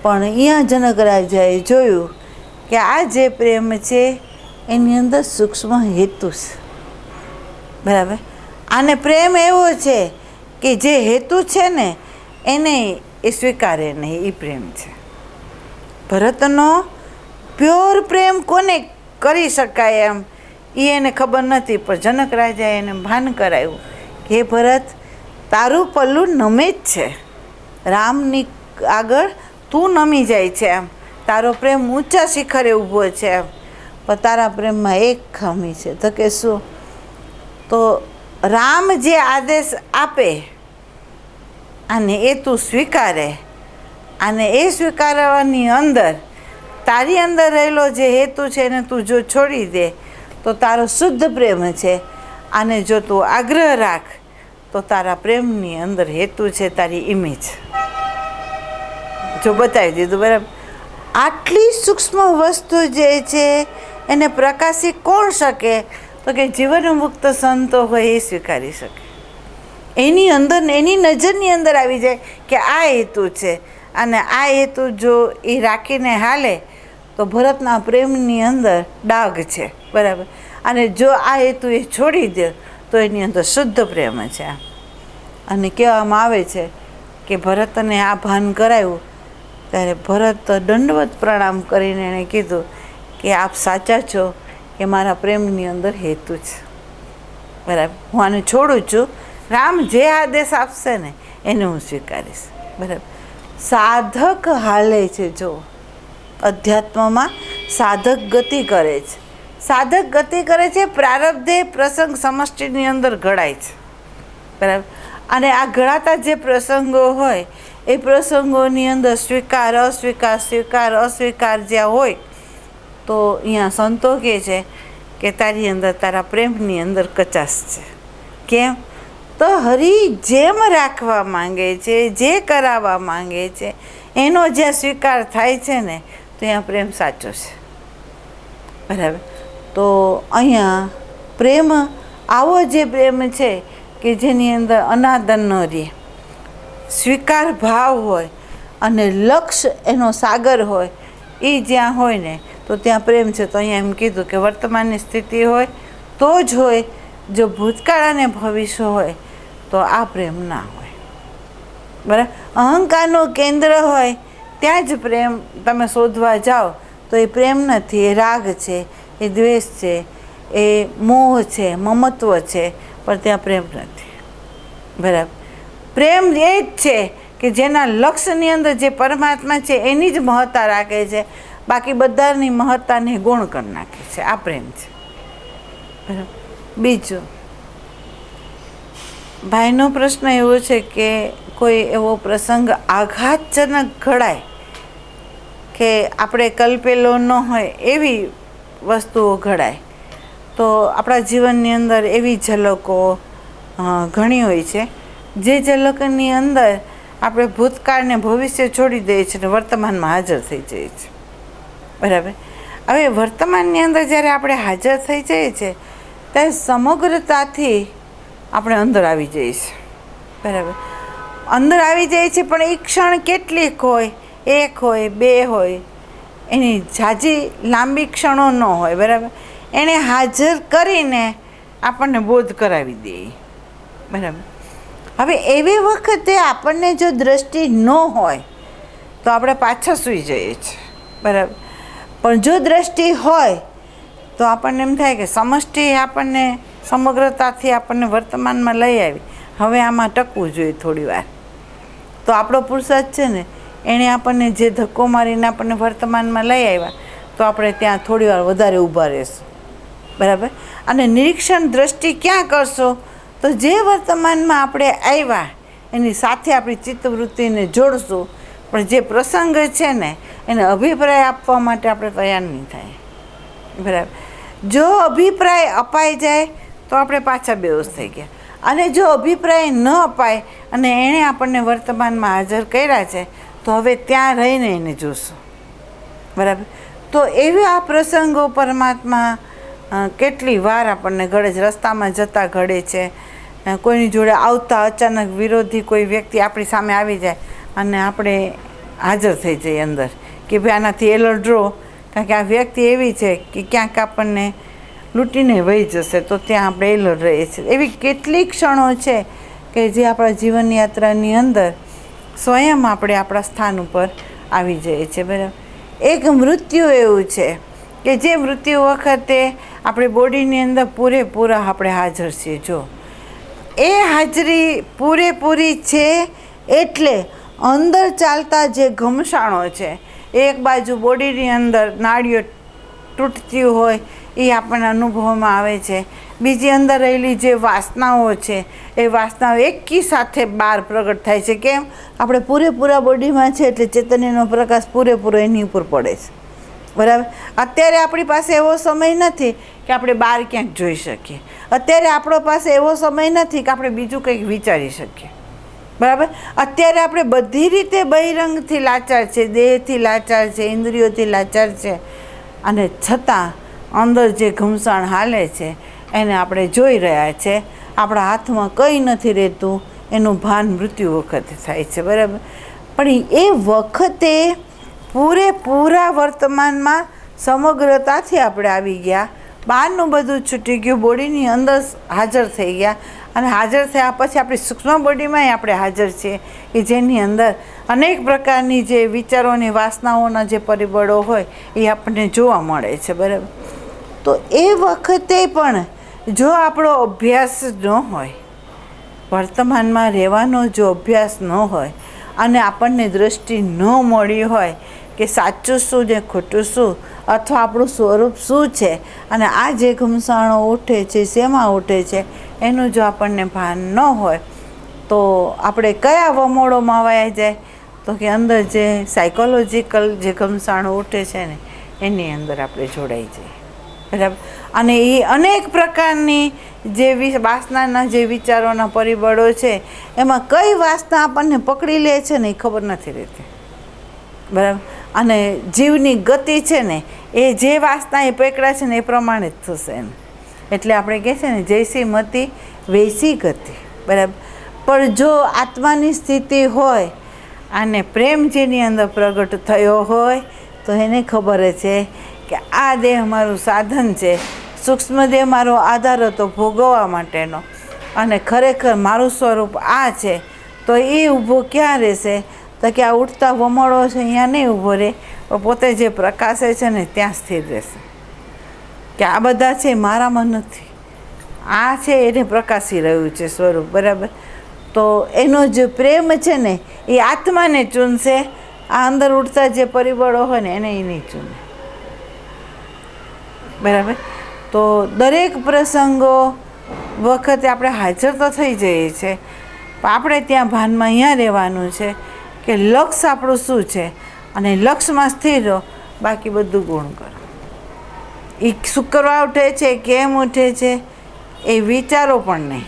Speaker 1: પણ અહીંયા જનક રાજાએ જોયું કે આ જે પ્રેમ છે એની અંદર સૂક્ષ્મ હેતુ છે. બરાબર. અને પ્રેમ એવો છે કે જે હેતુ છે ને એને એ સ્વીકારે નહીં, એ પ્રેમ છે. ભરતનો પ્યોર પ્રેમ કોને કરી શકાય એમ એ એને ખબર નથી, પણ જનક રાજાએ એને ભાન કરાવ્યું કે હે ભરત, તારું પલ્લું નમે જ છે, રામની આગળ તું નમી જાય છે. એમ તારો પ્રેમ ઊંચા શિખરે ઊભો છે. એમ પણ તારા પ્રેમમાં એક ખામી છે. તો કે શું? તો રામ જે આદેશ આપે અને એ તું સ્વીકારે, અને એ સ્વીકારવાની અંદર તારી અંદર રહેલો જે હેતુ છે એને તું જો છોડી દે તો તારો શુદ્ધ પ્રેમ છે. અને જો તું આગ્રહ રાખ તો તારા પ્રેમની અંદર હેતુ છે તારી ઇમેજ. જો બતાવી દીધું. બરાબર. આટલી સૂક્ષ્મ વસ્તુ જે છે એને પ્રકાશી કોણ શકે? તો કે જીવન મુક્ત સંતો હોય એ સ્વીકારી શકે. એની અંદર, એની નજરની અંદર આવી જાય કે આ હેતુ છે, અને આ હેતુ જો એ રાખીને હાલે તો ભરતના પ્રેમની અંદર ડાઘ છે. બરાબર. અને જો આ હેતુ એ છોડી દે તો એની અંદર શુદ્ધ પ્રેમ છે. અને કહેવામાં આવે છે કે ભરતને આ ભાન કરાયું ત્યારે ભરત દંડવત પ્રણામ કરીને એણે કીધું કે આપ સાચા છો કે મારા પ્રેમની અંદર હેતુ છે. બરાબર. હું આને છોડું છું, રામ જે આદેશ આપશે ને એને હું સ્વીકારીશ. બરાબર. સાધક હાલે છે. જો અધ્યાત્મમાં સાધક ગતિ કરે છે. સાધક ગતિ કરે છે, પ્રારબ્ધે પ્રસંગ સમષ્ટિની અંદર ઘડાય છે. બરાબર. અને આ ઘડાતા જે પ્રસંગો હોય એ પ્રસંગોની અંદર સ્વીકાર અસ્વીકાર, સ્વીકાર અસ્વીકાર જ્યાં હોય તો અહીંયા સંતો કહે છે કે તારી અંદર, તારા પ્રેમની અંદર કચાશ છે. કેમ? તો હરિ જેમ રાખવા માંગે છે, જે કરાવવા માંગે છે એનો જ્યાં સ્વીકાર થાય છે ને તો અહીંયા પ્રેમ સાચો છે. બરાબર. તો અહીંયા પ્રેમ આવો જે પ્રેમ છે કે જેની અંદર અનાદન ન રહે, સ્વીકાર ભાવ હોય અને લક્ષ્ય એનો સાગર હોય, એ જ્યાં હોય ને તો ત્યાં પ્રેમ છે. તો અહીંયા એમ કીધું કે વર્તમાનની સ્થિતિ હોય તો જ હોય, જો ભૂતકાળ અને ભવિષ્ય હોય તો આ પ્રેમ ના હોય. બરાબર. અહંકારનું કેન્દ્ર હોય ત્યાં જ પ્રેમ તમે શોધવા જાઓ તો એ પ્રેમ નથી, એ રાગ છે, એ દ્વેષ છે, એ મોહ છે, મમત્વ છે, પણ ત્યાં પ્રેમ નથી. બરાબર. પ્રેમ એ જ છે કે જેના લક્ષ્યની અંદર જે પરમાત્મા છે એની જ મહત્તા રાખે છે, બાકી બધાની મહત્તાને ગુણ કરી નાખે છે. આ પ્રેમ છે. બરાબર. બીજું, ભાઈનો પ્રશ્ન એવો છે કે કોઈ એવો પ્રસંગ આઘાતજનક ઘડાય કે આપણે કલ્પેલો ન હોય એવી વસ્તુઓ ઘડાય, તો આપણા જીવનની અંદર એવી ઝલકો ઘણી હોય છે, જે ઝલકની અંદર આપણે ભૂતકાળને ભવિષ્ય છોડી દઈએ છીએ અને વર્તમાનમાં હાજર થઈ જઈએ છીએ. બરાબર. હવે વર્તમાનની અંદર જ્યારે આપણે હાજર થઈ જઈએ છીએ ત્યારે સમગ્રતાથી આપણે અંદર આવી જઈએ છીએ. બરાબર. અંદર આવી જાય છે, પણ એ ક્ષણ કેટલીક હોય, 1 હોય, 2 હોય, એની ઝાઝી લાંબી ક્ષણો ન હોય. બરાબર. એને હાજર કરીને આપણને બોધ કરાવી દે. બરાબર. હવે એવી વખતે આપણને જો દ્રષ્ટિ ન હોય તો આપણે પાછા સૂઈ જઈએ છીએ. બરાબર. પણ જો દ્રષ્ટિ હોય તો આપણને એમ થાય કે સમષ્ટિ આપણને સમગ્રતાથી આપણને વર્તમાનમાં લઈ આવી, હવે આમાં ટકવું જોઈએ થોડી વાર. તો આપણો પુરુષાર્થ છે ને, એણે આપણને જે ધક્કો મારીને આપણને વર્તમાનમાં લઈ આવ્યા, તો આપણે ત્યાં થોડી વાર વધારે ઊભા રહેશું. બરાબર. અને નિરીક્ષણ દ્રષ્ટિ ક્યાં કરશો? તો જે વર્તમાનમાં આપણે આવ્યા એની સાથે આપણી ચિત્તવૃત્તિને જોડશું, પણ જે પ્રસંગ છે ને એને અભિપ્રાય આપવા માટે આપણે તૈયાર નહીં થાય. બરાબર. જો અભિપ્રાય અપાઈ જાય તો આપણે પાછા બેહોશ થઈ ગયા, અને જો અભિપ્રાય ન અપાય અને એણે આપણને વર્તમાનમાં હાજર કર્યા છે, તો હવે ત્યાં રહીને એને જોશું. બરાબર. તો એવા આ પ્રસંગો પરમાત્મા કેટલી વાર આપણને ઘડે છે. રસ્તામાં જતાં ઘડે છે, કોઈની જોડે આવતા અચાનક વિરોધી કોઈ વ્યક્તિ આપણી સામે આવી જાય અને આપણે હાજર થઈ જઈએ અંદર કે ભાઈ આનાથી એલર્ટ રહો, કારણ કે આ વ્યક્તિ એવી છે કે ક્યાંક આપણને લૂંટીને વહી જશે, તો ત્યાં આપણે એલર્ટ રહીએ છીએ. એવી કેટલી ક્ષણો છે કે જે આપણા જીવન યાત્રાની અંદર સ્વયં આપણે આપણા સ્થાન ઉપર આવી જઈએ છીએ. બરાબર. એક મૃત્યુ એવું છે કે જે મૃત્યુ વખતે આપણી બોડીની અંદર પૂરેપૂરા આપણે હાજર છીએ. જો એ હાજરી પૂરેપૂરી છે એટલે અંદર ચાલતા જે ઘમસાણો છે, એક બાજુ બોડીની અંદર નાડીઓ તૂટતી હોય એ આપણને અનુભવમાં આવે છે, બીજી અંદર રહેલી જે વાસનાઓ છે એ વાસનાઓ એકી સાથે બહાર પ્રગટ થાય છે. કેમ? આપણે પૂરેપૂરા બોડીમાં છે એટલે ચૈતન્યનો પ્રકાશ પૂરેપૂરો એની ઉપર પડે છે. બરાબર. અત્યારે આપણી પાસે એવો સમય નથી કે આપણે બહાર ક્યાંક જોઈ શકીએ. અત્યારે આપણી પાસે એવો સમય નથી કે આપણે બીજું કંઈક વિચારી શકીએ. બરાબર. અત્યારે આપણે બધી રીતે બહિરંગથી લાચાર છે, દેહથી લાચાર છે, ઇન્દ્રિયોથી લાચાર છે, અને છતાં અંદર જે ઘમસાણ હાલે છે એને આપણે જોઈ રહ્યા છે. આપણા હાથમાં કંઈ નથી રહેતું, એનું ભાન મૃત્યુ વખતે થાય છે. બરાબર. પણ એ વખતે પૂરેપૂરા વર્તમાનમાં સમગ્રતાથી આપણે આવી ગયા, બહારનું બધું છૂટી ગયું, બોડીની અંદર હાજર થઈ ગયા, અને હાજર થયા પછી આપણી સૂક્ષ્મ બોડીમાંય આપણે હાજર છીએ કે જેની અંદર અનેક પ્રકારની જે વિચારોની વાસનાઓના જે પરિબળો હોય એ આપણને જોવા મળે છે. બરાબર. તો એ વખતે પણ જો આપણો અભ્યાસ ન હોય, વર્તમાનમાં રહેવાનો જો અભ્યાસ ન હોય, અને આપણને દૃષ્ટિ ન મળી હોય કે સાચું શું ને ખોટું શું, અથવા આપણું સ્વરૂપ શું છે, અને આ જે ઘમસાણો ઉઠે છે શેમાં ઉઠે છે એનું જો આપણને ભાન ન હોય, તો આપણે કયા વમોળોમાં વાયા જાય? તો કે અંદર જે સાયકોલોજીકલ જે ઘમસાણો ઉઠે છે ને એની અંદર આપણે જોડાઈ જઈએ. બરાબર. અને એ અનેક પ્રકારની જે વાસનાના જે વિચારોના પરિબળો છે એમાં કઈ વાસના આપણને પકડી લે છે ને એ ખબર નથી રહેતી. બરાબર. અને જીવની ગતિ છે ને એ જે વાસના એ પકડા છે ને એ પ્રમાણે જ થશે એમ. એટલે આપણે કહે છે ને જૈસી મતિ વૈસી ગતિ. બરાબર. પણ જો આત્માની સ્થિતિ હોય અને પ્રેમ જેની અંદર પ્રગટ થયો હોય તો એને ખબર છે કે આ દેહ મારું સાધન છે, સૂક્ષ્મ દેહ મારો આધાર હતો ભોગવવા માટેનો, અને ખરેખર મારું સ્વરૂપ આ છે. તો એ ઊભો ક્યાં રહેશે? તો કે આ ઉઠતા વમળો છે અહીંયા નહીં ઊભો રહે, પણ પોતે જે પ્રકાશે છે ને ત્યાં સ્થિર રહેશે કે આ બધા છે મારામાં નથી, આ છે એને પ્રકાશી રહ્યું છે સ્વરૂપ, બરાબર. તો એનો જે પ્રેમ છે ને એ આત્માને ચૂનશે, આ અંદર ઉડતા જે પરિબળો હોય ને એને એ નહીં ચૂને, બરાબર. તો દરેક પ્રસંગો વખતે આપણે હાજર તો થઈ જઈએ છીએ, પણ આપણે ત્યાં ભાનમાં અહીંયા રહેવાનું છે કે લક્ષ્ય આપણું શું છે, અને લક્ષ્યમાં સ્થિર રહો, બાકી બધું ગુણ કરો. એ શું કરવા ઉઠે છે, કેમ ઉઠે છે એ વિચારો પણ નહીં,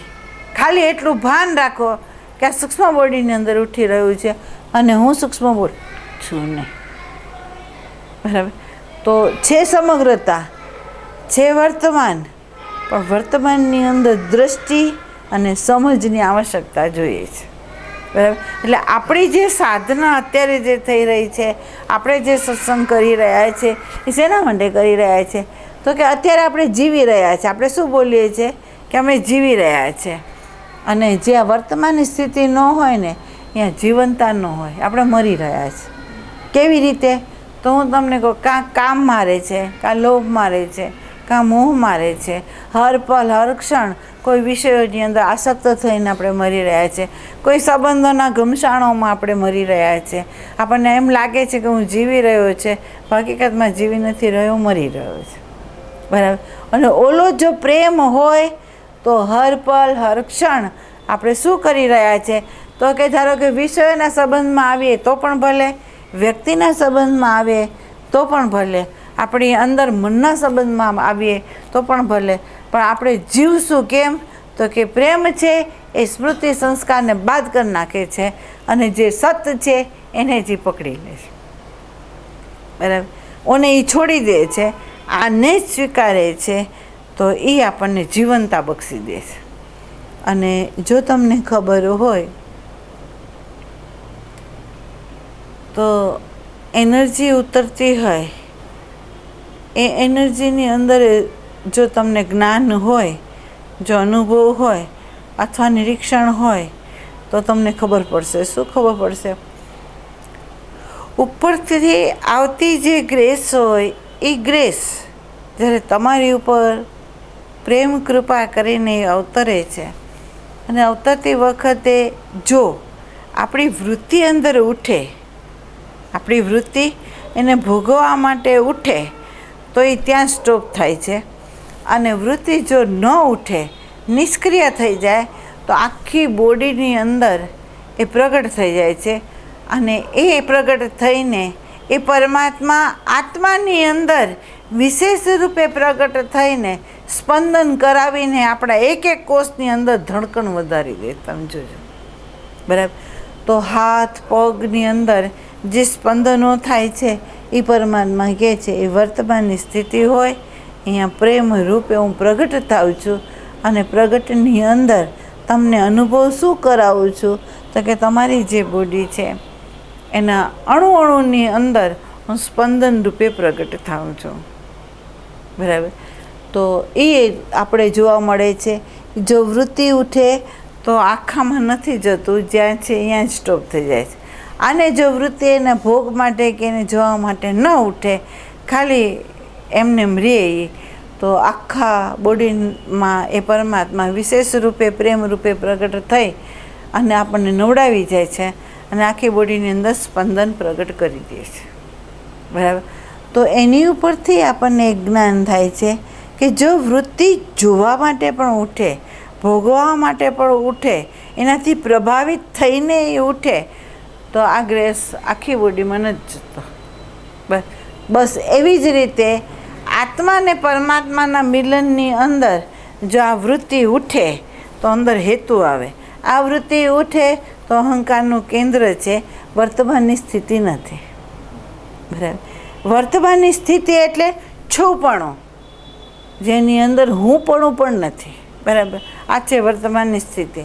Speaker 1: ખાલી એટલું ભાન રાખો કે આ સૂક્ષ્મ બોડીની અંદર ઉઠી રહ્યું છે અને હું સૂક્ષ્મ બોડી છું નહીં, બરાબર. તો છે સમગ્રતા, છે વર્તમાન, પણ વર્તમાનની અંદર દ્રષ્ટિ અને સમજની આવશ્યકતા જોઈએ છે, બરાબર. એટલે આપણી જે સાધના અત્યારે જે થઈ રહી છે, આપણે જે સત્સંગ કરી રહ્યા છે એ શેના માટે કરી રહ્યા છે, તો કે અત્યારે આપણે જીવી રહ્યા છીએ. આપણે શું બોલીએ છીએ કે અમે જીવી રહ્યા છીએ, અને જ્યાં વર્તમાનની સ્થિતિ ન હોય ને ત્યાં જીવનતા ન હોય, આપણે મરી રહ્યા છીએ. કેવી રીતે? તો હું તમને કહું, કાં કામ મારે છે, કાં લોભ મારે છે, કાં મોહ મારે છે. હર પલ હર ક્ષણ કોઈ વિષયોની અંદર આસક્ત થઈને આપણે મરી રહ્યા છીએ, કોઈ સંબંધોના ઘમસાણોમાં આપણે મરી રહ્યા છીએ. આપણને એમ લાગે છે કે હું જીવી રહ્યો છે, હકીકતમાં જીવી નથી રહ્યો, મરી રહ્યો છે, બરાબર. અને ઓલો જો પ્રેમ હોય તો હર પલ હર ક્ષણ આપણે શું કરી રહ્યા છે, તો કે ધારો કે વિષયોના સંબંધમાં આવીએ તો પણ ભલે, વ્યક્તિના સંબંધમાં આવીએ તો પણ ભલે, આપણી અંદર મનના સંબંધમાં આવીએ તો પણ ભલે, પણ આપણે જીવશું કેમ, તો કે પ્રેમ છે એ સ્મૃતિ સંસ્કારને બાદ કરી નાખે છે અને જે સત છે એને જ પકડી લે છે, બરાબર. ઓને એ છોડી દે છે, આને જ સ્વીકારે છે, તો એ આપણને જીવનતા બક્ષી દે છે. અને જો તમને ખબર હોય તો એનર્જી ઉતરતી હોય, એ એનર્જીની અંદર જો તમને જ્ઞાન હોય, જો અનુભવ હોય અથવા નિરીક્ષણ હોય તો તમને ખબર પડશે. શું ખબર પડશે? ઉપરથી આવતી જે ગ્રેસ હોય એ ગ્રેસ જ્યારે તમારી ઉપર પ્રેમ કૃપા કરીને અવતરે છે, અને અવતરતી વખતે જો આપણી વૃત્તિ અંદર ઉઠે, આપણી વૃત્તિ એને ભોગવવા માટે ઉઠે તો એ ત્યાં સ્ટોપ થાય છે. અને વૃત્તિ જો ન ઉઠે, નિષ્ક્રિય થઈ જાય, તો આખી બોડીની અંદર એ પ્રગટ થઈ જાય છે. અને એ પ્રગટ થઈને એ પરમાત્મા આત્માની અંદર વિશેષ રૂપે પ્રગટ થઈને સ્પંદન કરાવીને આપણા એક એક કોષની અંદર ધડકણ વધારી દે. તમે જોજો, બરાબર. તો હાથ પગની અંદર જે સ્પંદનો થાય છે એ પરમાત્મા કહે છે એ વર્તમાનની સ્થિતિ હોય, અહીંયા પ્રેમ રૂપે હું પ્રગટ થાઉં છું, અને પ્રગટની અંદર તમને અનુભવ શું કરાવું છું, તો કે તમારી જે બોડી છે એના અણુ અણુની અંદર હું સ્પંદન રૂપે પ્રગટ થાઉં છું, બરાબર. તો એ આપણે જોવા મળે છે. જો વૃત્તિ ઉઠે તો આખામાં નથી જતું, જ્યાં છે અહીંયા જ સ્ટોપ થઈ જાય છે. આને જો વૃત્તિ એના ભોગ માટે કે એને જોવા માટે ન ઉઠે, ખાલી એમને રહે, તો આખા બોડીમાં એ પરમાત્મા વિશેષ રૂપે પ્રેમ રૂપે પ્રગટ થઈ અને આપણને નવડાવી જાય છે, અને આખી બોડીની અંદર સ્પંદન પ્રગટ કરી દે છે, બરાબર. તો એની ઉપરથી આપણને એક જ્ઞાન થાય છે કે જો વૃત્તિ જોવા માટે પણ ઉઠે, ભોગવવા માટે પણ ઉઠે, એનાથી પ્રભાવિત થઈને એ ઉઠે, તો આ ગ્રેસ આખી બોડીમાં નથી જતો. બસ એવી જ રીતે આત્મા ને પરમાત્માના મિલનની અંદર જો આ વૃત્તિ ઉઠે તો અંદર હેતુ આવે. આ વૃત્તિ ઉઠે તો અહંકારનું કેન્દ્ર છે, વર્તમાનની સ્થિતિ નથી, બરાબર. વર્તમાનની સ્થિતિ એટલે છુપણું, જેની અંદર હુંપણું પણ નથી, બરાબર. આ છે વર્તમાનની સ્થિતિ.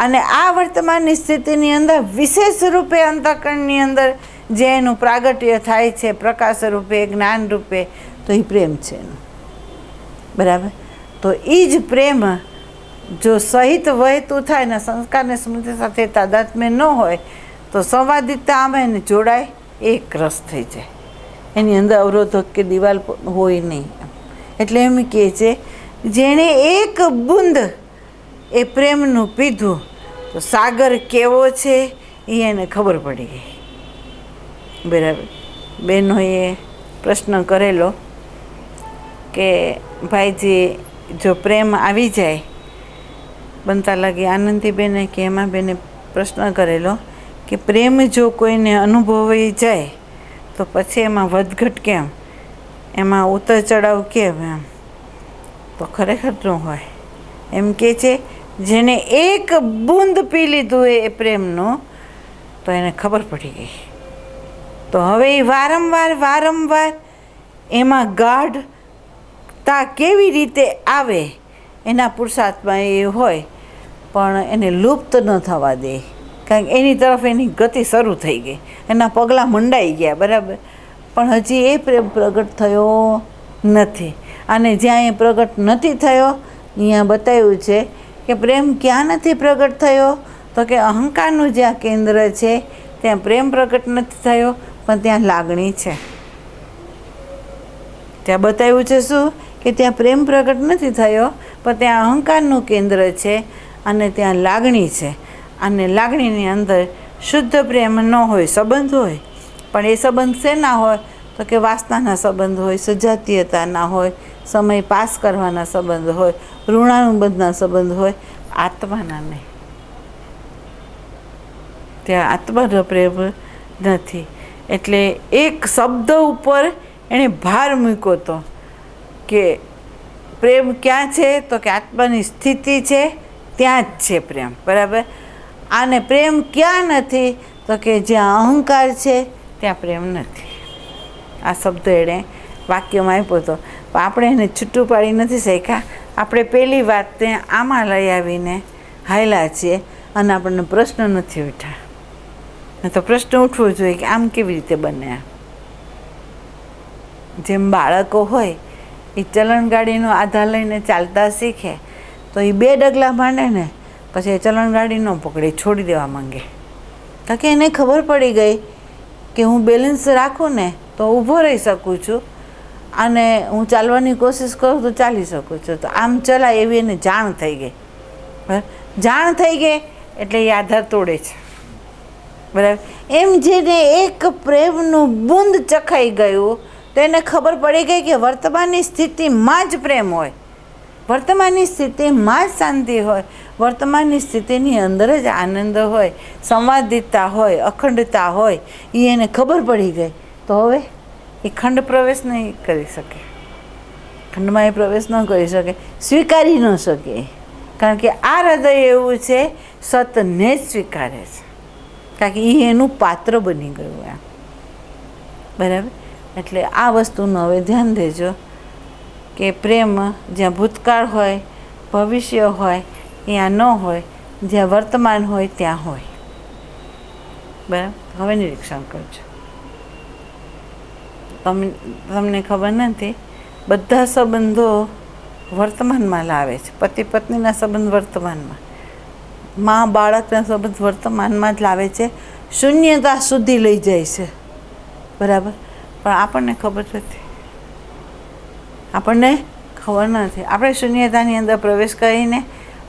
Speaker 1: અને આ વર્તમાનની સ્થિતિની અંદર વિશેષ રૂપે અંતઃકરણની અંદર જે એનું પ્રાગટ્ય થાય છે, પ્રકાશ રૂપે, જ્ઞાન રૂપે, તો એ પ્રેમ છે એનું, બરાબર. તો એ જ પ્રેમ જો સહિત વહેતું થાય ને સંસ્કારને સ્મૃતિ સાથે તાદાત્મ્ય ન હોય તો સંવાદિતા આવે ને જોડાય, એક રસ થઈ જાય. એની અંદર અવરોધક કે દિવાલ હોય નહીં. એટલે એમ કહે છે જેણે એક બૂંદ એ પ્રેમનું પીધું તો સાગર કેવો છે એ એને ખબર પડી ગઈ. બરાબર. બહેનોએ પ્રશ્ન કરેલો કે ભાઈજી જો પ્રેમ આવી જાય, બનતા લાગી આનંદીબેને કે હેમાબેને પ્રશ્ન કરેલો કે પ્રેમ જો કોઈને અનુભવાઈ જાય તો પછી એમાં વધઘટ કેમ, એમાં ઉતર ચડાવ કેમ? એમ તો ખરેખર ન હોય. એમ કે છે જેને એક બૂંદ પી લીધું એ પ્રેમનું તો એને ખબર પડી ગઈ. તો હવે એ વારંવાર એમાં ગાઢતા કેવી રીતે આવે એના પુરુષાર્થમાં એ હોય, પણ એને લુપ્ત ન થવા દે. કારણ કે એની તરફ એની ગતિ શરૂ થઈ ગઈ, એના પગલાં મંડાઈ ગયા. બરાબર. પણ હજી એ પ્રેમ પ્રગટ થયો નથી. અને જ્યાં એ પ્રગટ નથી થયો અહીંયા બતાવ્યું છે કે પ્રેમ ક્યાં નથી પ્રગટ થયો, તો કે અહંકારનું જ્યાં કેન્દ્ર છે ત્યાં પ્રેમ પ્રગટ નથી થયો, પણ ત્યાં લાગણી છે. ત્યાં બતાવ્યું છે શું કે ત્યાં પ્રેમ પ્રગટ નથી થયો, પણ ત્યાં અહંકારનું કેન્દ્ર છે અને ત્યાં લાગણી છે. અને લાગણીની અંદર શુદ્ધ પ્રેમ ન હોય, સંબંધ હોય, પણ એ સંબંધ શેના હોય તો કે વાસનાના સંબંધ હોય, સજાતીયતાના હોય, સમય પાસ કરવાના સંબંધ હોય, ઋણાનુબંધના સંબંધ હોય, આત્માના નહીં. ત્યાં આત્માનો પ્રેમ નથી. એટલે એક શબ્દ ઉપર એણે ભાર મૂક્યો હતો કે પ્રેમ ક્યાં છે, તો કે આત્માની સ્થિતિ છે ત્યાં જ છે પ્રેમ. બરાબર. અને પ્રેમ ક્યાં નથી, તો કે જ્યાં અહંકાર છે ત્યાં પ્રેમ નથી. આ શબ્દ એણે વાક્યમાં આપ્યો હતો, પણ આપણે એને છૂટું પાડી નથી શીખ્યા. આપણે પહેલી વાતને આમાં લઈ આવીને હાયલા છીએ અને આપણને પ્રશ્ન નથી ઉઠ્યા. તો પ્રશ્ન ઉઠવો જોઈએ કે આમ કેવી રીતે બને. જેમ બાળકો હોય એ ચલણ ગાડીનો આધાર લઈને ચાલતા શીખે તો એ 2 ડગલા માંડે ને પછી એ ચલણ ગાડી ન પકડે, છોડી દેવા માંગે. કારણ કે એને ખબર પડી ગઈ કે હું બેલેન્સ રાખું ને તો ઊભો રહી શકું છું અને હું ચાલવાની કોશિશ કરું તો ચાલી શકું છું. તો આમ ચલાય એવી એને જાણ થઈ ગઈ. બરાબર. જાણ થઈ ગઈ એટલે એ આધાર તોડે છે. બરાબર. એમ જેને એક પ્રેમનું બૂંદ ચખાઈ ગયું તો એને ખબર પડી ગઈ કે વર્તમાનની સ્થિતિમાં જ પ્રેમ હોય, વર્તમાનની સ્થિતિમાં જ શાંતિ હોય, વર્તમાનની સ્થિતિની અંદર જ આનંદ હોય, સંવાદિતતા હોય, અખંડતા હોય. એ એને ખબર પડી ગઈ. તો હવે એ ખંડ પ્રવેશ નહીં કરી શકે, ખંડમાં એ પ્રવેશ ન કરી શકે, સ્વીકારી ન શકે. કારણ કે આ હૃદય એવું છે સતને જ સ્વીકારે છે, કારણ કે એ એનું પાત્ર બની ગયું. એમ. બરાબર. એટલે આ વસ્તુનું હવે ધ્યાન દેજો કે પ્રેમ જ્યાં ભૂતકાળ હોય, ભવિષ્ય હોય ત્યાં ન હોય, જ્યાં વર્તમાન હોય ત્યાં હોય. બરાબર. હવે નિરીક્ષણ કરજો. તમને ખબર નથી, બધા સંબંધો વર્તમાનમાં લાવે છે. પતિ પત્નીના સંબંધ વર્તમાનમાં, મા બાળકના સંબંધ વર્તમાનમાં જ લાવે છે, શૂન્યતા સુધી લઈ જાય છે. બરાબર. પણ આપણને ખબર નથી, આપણને ખબર નથી. આપણે શૂન્યતાની અંદર પ્રવેશ કરીને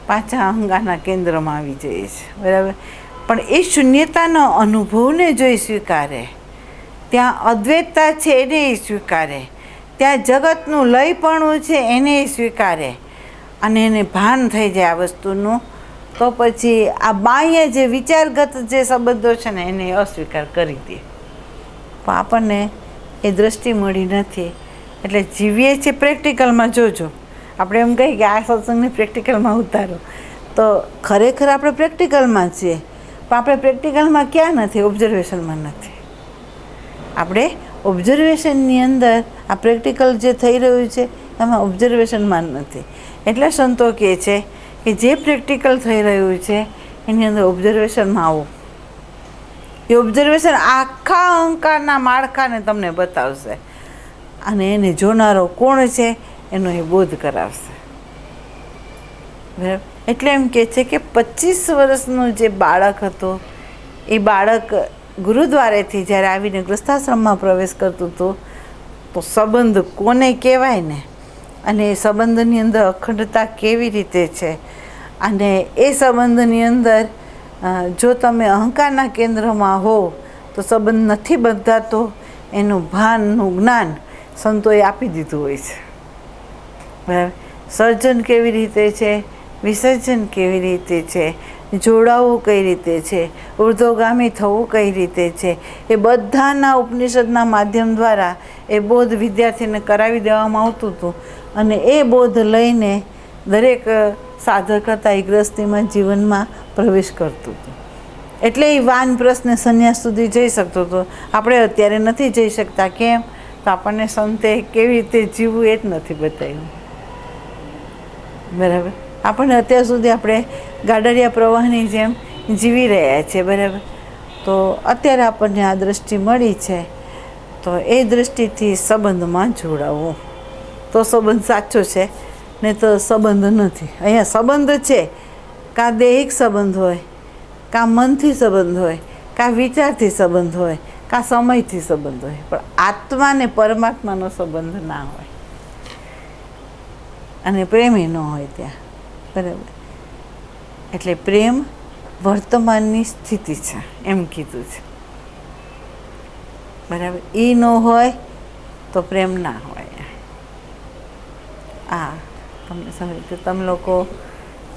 Speaker 1: પાછા અહંકારના કેન્દ્રમાં આવી જઈએ છીએ. બરાબર. પણ એ શૂન્યતાનો અનુભવને જોઈ સ્વીકારે, ત્યાં અદ્વૈતતા છે એને સ્વીકારે, ત્યાં જગતનું લયપણું છે એને સ્વીકારે અને એને ભાન થઈ જાય આ વસ્તુનું, તો પછી આ બાહ્ય જે વિચારગત જે સંબંધો છે ને એને અસ્વીકાર કરી દે. પણ આપણને એ દ્રષ્ટિ મળી નથી. એટલે જીવીએ છીએ પ્રેક્ટિકલમાં. જોજો, આપણે એમ કહીએ કે આ સત્સંગને પ્રેક્ટિકલમાં ઉતારો, તો ખરેખર આપણે પ્રેક્ટિકલમાં છીએ. પણ આપણે પ્રેક્ટિકલમાં ક્યાં નથી? ઓબ્ઝર્વેશનમાં નથી. આપણે ઓબ્ઝર્વેશનની અંદર આ પ્રેક્ટિકલ જે થઈ રહ્યું છે એમાં ઓબ્ઝર્વેશનમાં નથી. એટલે સંતો કહે છે કે જે પ્રેક્ટિકલ થઈ રહ્યું છે એની અંદર ઓબ્ઝર્વેશનમાં આવો. એ ઓબ્ઝર્વેશન આખા અહંકારના માળખાને તમને બતાવશે અને એને જોનારો કોણ છે એનો એ બોધ કરાવશે. બરાબર. એટલે એમ કહે છે કે 25 વર્ષનું જે બાળક હતું એ બાળક ગુરુદ્વારેથી જ્યારે આવીને ગૃહસ્થાશ્રમમાં પ્રવેશ કરતું હતું તો સંબંધ કોને કહેવાય ને, અને એ સંબંધની અંદર અખંડતા કેવી રીતે છે, અને એ સંબંધની અંદર જો તમે અહંકારના કેન્દ્રમાં હો તો સંબંધ નથી બંધાતો, એનું ભાનનું જ્ઞાન સંતોએ આપી દીધું હોય છે. બરાબર. સર્જન કેવી રીતે છે, વિસર્જન કેવી રીતે છે, જોડાવું કઈ રીતે છે, ઉર્ધ્વગામી થવું કઈ રીતે છે, એ બધાના ઉપનિષદના માધ્યમ દ્વારા એ બોધ વિદ્યાર્થીને કરાવી દેવામાં આવતું હતું. અને એ બોધ લઈને દરેક સાધક હતા એ ગૃહસ્થીમાં જીવનમાં પ્રવેશ કરતું હતું. એટલે એ વાનપ્રસ્થ સંન્યાસ સુધી જઈ શકતો હતો. આપણે અત્યારે નથી જઈ શકતા. કેમ? તો આપણને સંતે કેવી રીતે જીવવું એ જ નથી બતાવ્યું. બરાબર. આપણને અત્યાર સુધી આપણે ગાડરિયા પ્રવાહની જેમ જીવી રહ્યા છીએ. બરાબર. તો અત્યારે આપણને આ દૃષ્ટિ મળી છે, તો એ દૃષ્ટિથી સંબંધમાં જોડાવવું, તો સંબંધ સાચો છે, ને તો સંબંધ નથી. અહીંયા સંબંધ છે, કાં દૈહિક સંબંધ હોય, કાં મનથી સંબંધ હોય, કાં વિચારથી સંબંધ હોય, કાં સમયથી સંબંધ હોય, પણ આત્મા ને પરમાત્માનો સંબંધ ના હોય, અને પ્રેમ ન હોય ત્યાં. બરાબર. એટલે પ્રેમ વર્તમાનની સ્થિતિ છે એમ કીધું છે. બરાબર. એ ન હોય તો પ્રેમ ના હોય. તમને સમજ કે તમે લોકો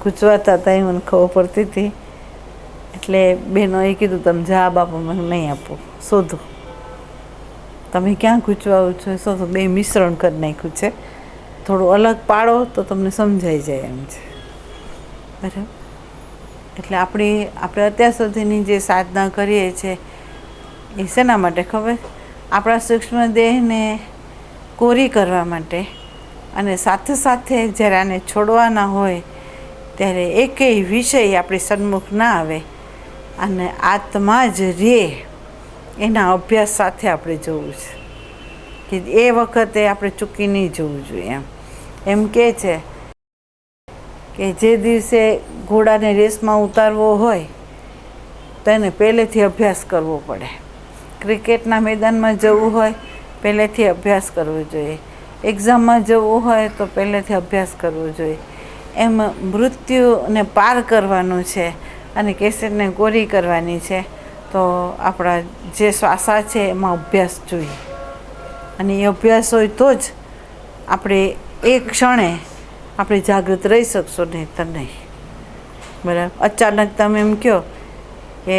Speaker 1: ગુજવાતા હતા એ મને ખબર પડતી હતી. એટલે બહેનોએ કીધું તમે જવાબ આપો, મને નહીં આપો, શોધો તમે ક્યાં ગૂંચવાઓ છો, શોધો. બે મિશ્રણ કરી નાખ્યું છે, થોડું અલગ પાડો તો તમને સમજાઈ જાય એમ છે. બરાબર. એટલે આપણે અત્યાર સુધીની જે સાધના કરીએ છીએ એ શેના માટે ખબર? આપણા સૂક્ષ્મ દેહને કોરી કરવા માટે, અને સાથે સાથે જ્યારે આને છોડવાના હોય ત્યારે એકેય વિષય આપણી સન્મુખ ના આવે, અને આત્મા જ રહે એના અભ્યાસ સાથે આપણે જોવું છે કે એ વખતે આપણે ચૂકી નહીં જવું જોઈએ. એમ કહે છે કે જે દિવસે ઘોડાને રેસમાં ઉતારવો હોય તો એને પહેલેથી અભ્યાસ કરવો પડે. ક્રિકેટના મેદાનમાં જવું હોય પહેલેથી અભ્યાસ કરવો જોઈએ. એક્ઝામમાં જવું હોય તો પહેલેથી અભ્યાસ કરવો જોઈએ. એમ મૃત્યુને પાર કરવાનું છે અને કેસેટને કોરી કરવાની છે, તો આપણા જે શ્વાસા છે એમાં અભ્યાસ જોઈએ. અને એ અભ્યાસ હોય તો જ આપણે એ ક્ષણે આપણે જાગૃત રહી શકશો, નહીં તો નહીં. બરાબર. અચાનક તમે એમ કહો કે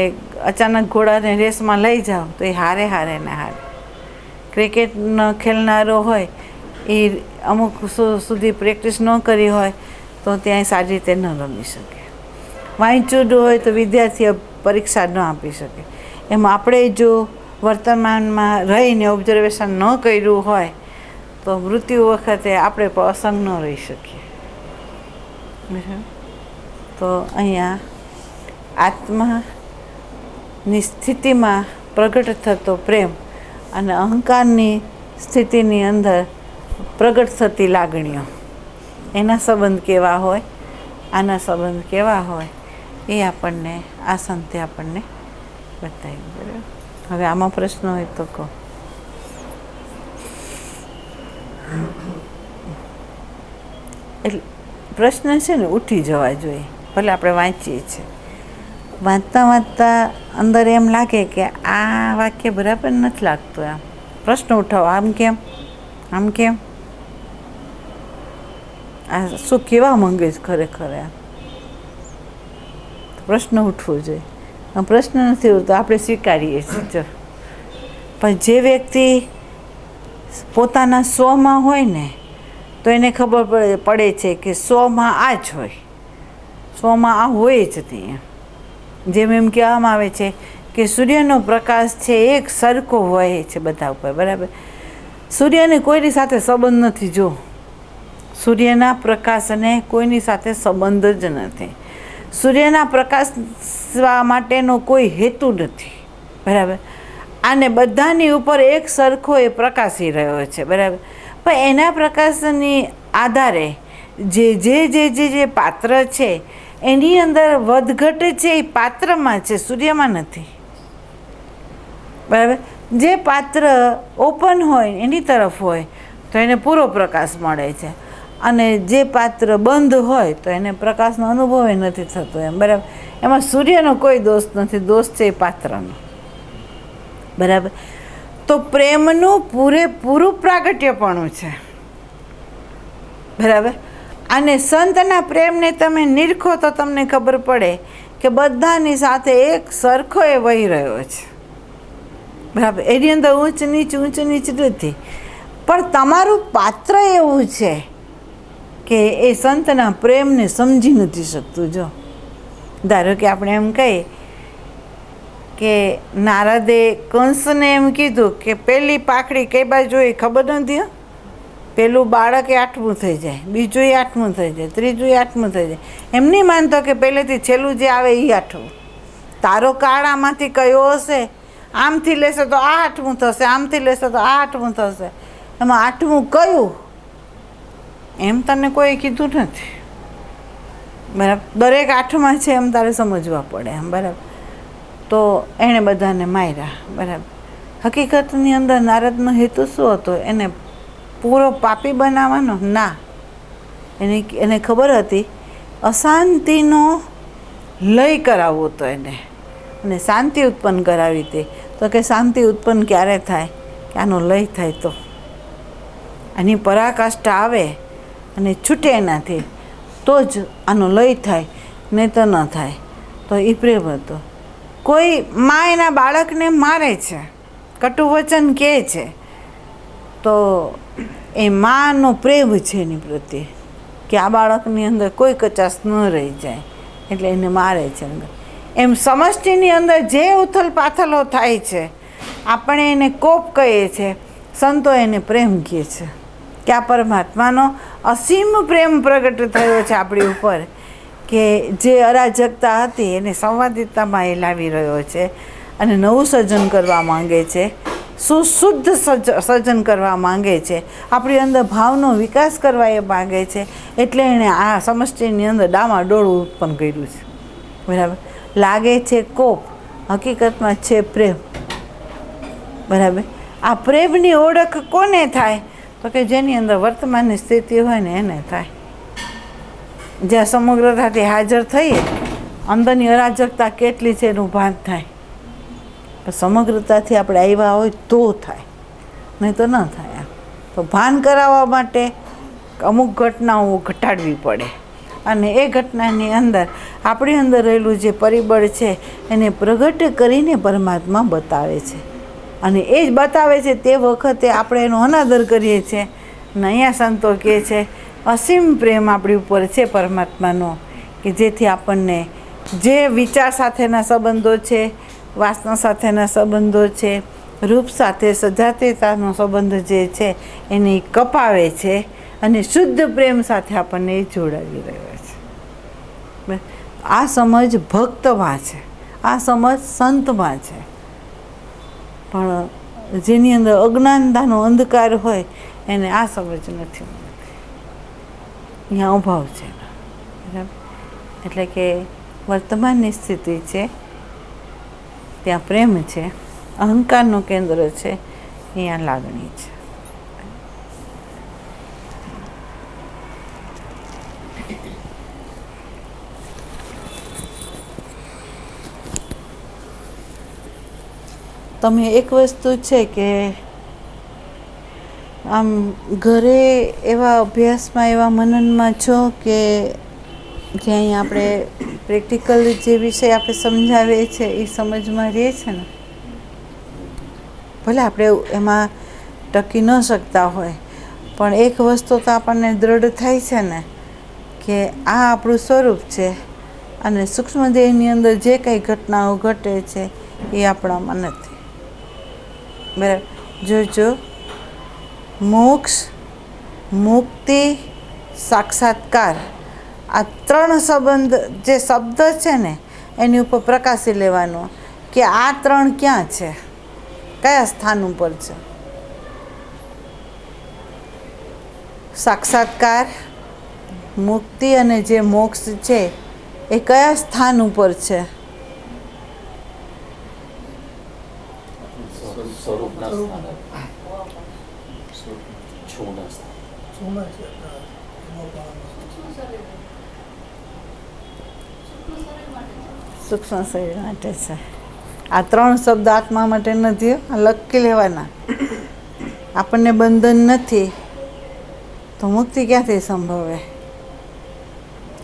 Speaker 1: અચાનક ઘોડાને રેસમાં લઈ જાઓ તો એ હારે ને હારે. ક્રિકેટ ખેલનારો હોય એ અમુક સુધી પ્રેક્ટિસ ન કરી હોય તો ત્યાં સારી રીતે ન રમી શકે. વાંચું હોય તો વિદ્યાર્થી પરીક્ષા ન આપી શકે. એમ આપણે જો વર્તમાનમાં રહીને ઓબ્ઝર્વેશન ન કર્યું હોય તો મૃત્યુ વખતે આપણે અસંગ ન રહી શકીએ. તો અહીંયા આત્માની સ્થિતિમાં પ્રગટ થતો પ્રેમ અને અહંકારની સ્થિતિની અંદર પ્રગટ થતી લાગણીઓ, એના સંબંધ કેવા હોય, આના સંબંધ કેવા હોય, એ આપણને આ સંતે આપણને બતાવ્યું. બરાબર. હવે આમાં પ્રશ્ન હોય તો કહો. એટલે પ્રશ્ન છે ને ઉઠી જવા જોઈએ. ભલે આપણે વાંચીએ છીએ, વાંચતા અંદર એમ લાગે કે આ વાક્ય બરાબર નથી લાગતું, એમ પ્રશ્ન ઉઠાવો, આમ કેમ, આમ કેમ, આ શું કહેવા માંગે છે ખરેખર, એમ પ્રશ્ન ઉઠવો જોઈએ. પ્રશ્ન નથી ઉઠતો, આપણે સ્વીકારીએ છીએ. પણ જે વ્યક્તિ પોતાના સ્વમાં હોય ને તો એને ખબર પડે છે કે સ્વમાં આ જ હોય, સ્વમાં આ હોય જ નહીં. જેમ એમ કહેવામાં આવે છે કે સૂર્યનો પ્રકાશ છે એક સરખો હોય છે બધા ઉપર. બરાબર. સૂર્યને કોઈની સાથે સંબંધ નથી. જો સૂર્યના પ્રકાશને કોઈની સાથે સંબંધ જ નથી. સૂર્યના પ્રકાશવા માટેનો કોઈ હેતુ નથી. બરાબર. આને બધાની ઉપર એક સરખો એ પ્રકાશી રહ્યો છે. બરાબર. પણ એના પ્રકાશની આધારે જે પાત્ર છે એની અંદર વધઘટ છે એ પાત્રમાં છે, સૂર્યમાં નથી. બરાબર. જે પાત્ર ઓપન હોય એની તરફ હોય તો એને પૂરો પ્રકાશ મળે છે, અને જે પાત્ર બંધ હોય તો એને પ્રકાશનો અનુભવ નથી થતો એમ, બરાબર. એમાં સૂર્યનો કોઈ દોષ નથી, દોષ છે એ પાત્રનો, બરાબર. તો પ્રેમનું પૂરેપૂરું પ્રાગટ્યપણું છે, બરાબર. અને સંતના પ્રેમને તમે નિરખો તો તમને ખબર પડે કે બધાની સાથે એક સરખો એ વહી રહ્યો છે, બરાબર. એની અંદર ઊંચ નીચ નથી, પણ તમારું પાત્ર એવું છે કે એ સંતના પ્રેમને સમજી નથી શકતું. જો ધારો કે આપણે એમ કહીએ કે નારદે કંસને એમ કીધું કે પેલી પાખડી કઈ બાજુ એ ખબર નથી, પેલું બાળક એ 8મું થઈ જાય, બીજું એ 8મું થઈ જાય, ત્રીજું એ 8મું થઈ જાય. એમ નહીં માનતો કે પહેલેથી છેલ્લું જે આવે એ 8મું. તારો કાર્ડ આમાંથી કયો હશે, આમથી લેશે તો આ 8મું થશે, આમથી લેશે તો આ 8મું થશે, એમાં 8મું કયું એમ તને કોઈ કીધું નથી, બરાબર. દરેક 8માં છે એમ તારે સમજવા પડે એમ, બરાબર. તો એણે બધાને માર્યા, બરાબર. હકીકતની અંદર નારદનો હેતુ શું હતો? એને પૂરો પાપી બનાવવાનો ના, એને ખબર હતી અશાંતિનો લય કરાવવો હતો એને, અને શાંતિ ઉત્પન્ન કરાવી હતી. તો કે શાંતિ ઉત્પન્ન ક્યારે થાય? કે આનો લય થાય, તો આની પરાકાષ્ઠા આવે અને છૂટે એનાથી તો જ આનો લય થાય, નહીં તો ન થાય. તો એ પ્રેમ હતો. કોઈ મા એના બાળકને મારે છે, કટુ વચન કહે છે, તો એ માનો પ્રેમ છે એની પ્રત્યે કે આ બાળકની અંદર કોઈ કચાશ ન રહી જાય, એટલે એને મારે છે. એમ સમષ્ટિની અંદર જે ઉથલ પાથલો થાય છે, આપણે એને કોપ કહીએ છીએ, સંતો એને પ્રેમ કહે છે કે આ પરમાત્માનો અસીમ પ્રેમ પ્રગટ થયો છે આપણી ઉપર, કે જે અરાજકતા હતી એને સંવાદિતામાં એ લાવી રહ્યો છે અને નવું સર્જન કરવા માંગે છે, શુદ્ધ સર્જન કરવા માંગે છે, આપણી અંદર ભાવનો વિકાસ કરવા એ માંગે છે. એટલે એણે આ સમષ્ટિની અંદર ડામાડોળ ઉત્પન્ન કર્યું છે, બરાબર. લાગે છે કોપ, હકીકતમાં છે પ્રેમ, બરાબર. આ પ્રેમની ઓળખ કોને થાય? તો કે જેની અંદર વર્તમાનની સ્થિતિ હોય ને એને થાય. જ્યાં સમગ્રતાથી હાજર થઈએ, અંદરની અરાજકતા કેટલી છે એનું ભાન થાય. સમગ્રતાથી આપણે આવ્યા હોય તો થાય, નહીં તો ન થાય. તો ભાન કરાવવા માટે અમુક ઘટનાઓ ઘટાડવી પડે, અને એ ઘટનાની અંદર આપણી અંદર રહેલું જે પરિબળ છે એને પ્રગટ કરીને પરમાત્મા બતાવે છે, અને એ જ બતાવે છે. તે વખતે આપણે એનો અનાદર કરીએ છીએ. અને અહીંયા સંતો કહે છે અસીમ પ્રેમ આપણી ઉપર છે પરમાત્માનો, કે જેથી આપણને જે વિચાર સાથેના સંબંધો છે, વાસના સાથેના સંબંધો છે, રૂપ સાથે સજાતીયતાનો સંબંધ જે છે એને કપાવે છે, અને શુદ્ધ પ્રેમ સાથે આપણને એ જોડાવી રહ્યો છે. આ સમજ ભક્તમાં છે, આ સમજ સંતમાં છે. પણ જેની અંદર અજ્ઞાનતાનો અંધકાર હોય એને આ સમજ નથી મળતી. અહીંયા અભાવ છે, બરાબર. એટલે કે વર્તમાનની સ્થિતિ છે ત્યાં પ્રેમ છે, અહંકારનું કેન્દ્ર છે, અહીંયા લાગણી છે. તમે એક વસ્તુ છે કે આમ ઘરે એવા અભ્યાસમાં, એવા મનનમાં છો કે જે અહીંયા આપણે પ્રેક્ટિકલ જે વિષય આપણે સમજાવીએ છીએ એ સમજમાં રહે છે ને, ભલે આપણે એમાં ટકી ન શકતા હોય, પણ એક વસ્તુ તો આપણને દ્રઢ થાય છે ને કે આ આપણું સ્વરૂપ છે, અને સૂક્ષ્મ દેહની અંદર જે કંઈ ઘટનાઓ ઘટે છે એ આપણામાં નથી, બરાબર. જોજો, મોક્ષ, મુક્તિ, સાક્ષાત્કાર, આ 3 સંબંધ જે શબ્દ છે ને એની ઉપર પ્રકાશી લેવાનો કે આ 3 ક્યાં છે, કયા સ્થાન ઉપર છે. સાક્ષાત્કાર, મુક્તિ અને જે મોક્ષ છે એ કયા સ્થાન ઉપર છે?
Speaker 3: સ્વરૂપ
Speaker 2: છોડા
Speaker 3: સોના છે એમાં પણ
Speaker 1: સૂક્ષ્મ શરીર માટે છે. આ 3 શબ્દ આત્મા માટે નથી, આ લખી લેવાના. આપણને બંધન નથી તો મુક્તિ ક્યાંથી સંભવે?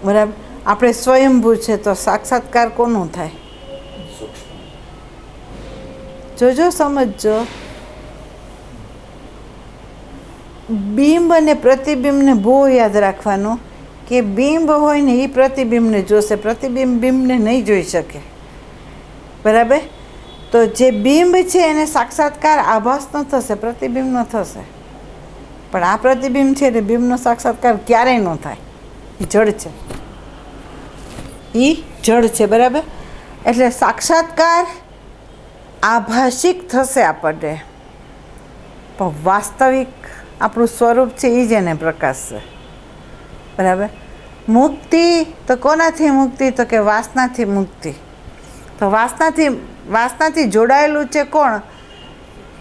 Speaker 1: બરાબર. આપણે સ્વયંભૂ છે તો સાક્ષાત્કાર કોનું થાય? જોજો, સમજજો. બિંબ અને પ્રતિબિંબને બહુ યાદ રાખવાનું કે બિંબ હોય ને એ પ્રતિબિંબને જોશે, પ્રતિબિંબ બિંબને નહીં જોઈ શકે. બરાબર. તો જે બિંબ છે એને સાક્ષાત્કાર આભાસનો થશે, પ્રતિબિંબનો થશે. પણ આ પ્રતિબિંબ છે ને બિંબનો સાક્ષાત્કાર ક્યારેય ન થાય. એ જડ છે, એ જડ છે. બરાબર. એટલે સાક્ષાત્કાર આભાષિક થશે આપણને, પણ વાસ્તવિક આપણું સ્વરૂપ છે એ જ એને પ્રકાશશે. બરાબર. મુક્તિ તો કોનાથી મુક્તિ? તો કે વાસનાથી મુક્તિ. તો વાસનાથી જોડાયેલું છે કોણ?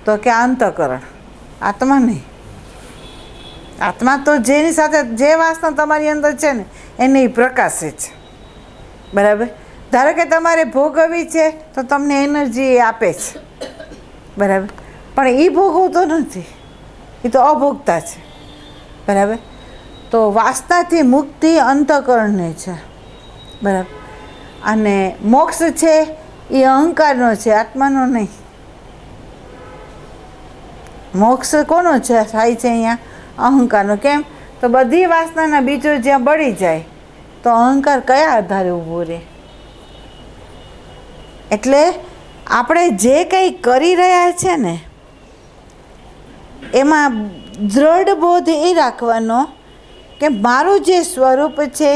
Speaker 1: તો કે અંતઃકરણ, આત્મા નહીં. આત્મા તો જેની સાથે જે વાસના તમારી અંદર છે ને એને એ પ્રકાશે છે. બરાબર. ધારો કે તમારે ભોગવવી છે તો તમને એનર્જી એ આપે છે. બરાબર. પણ એ ભોગવતો નથી, એ તો અભોગતા છે. બરાબર. તો વાસનાથી મુક્તિ અંતઃકરણની છે. બરાબર. અને મોક્ષ છે એ અહંકારનો છે, આત્માનો નહીં. મોક્ષ કોનો છે થાય છે અહીંયા? અહંકારનો. કેમ? તો બધી વાસનાના બીજો જ્યાં બળી જાય તો અહંકાર કયા આધારે ઊભો રહે? એટલે આપણે જે કંઈ કરી રહ્યા છે ને એમાં દૃઢ બોધ એ રાખવાનો કે મારું જે સ્વરૂપ છે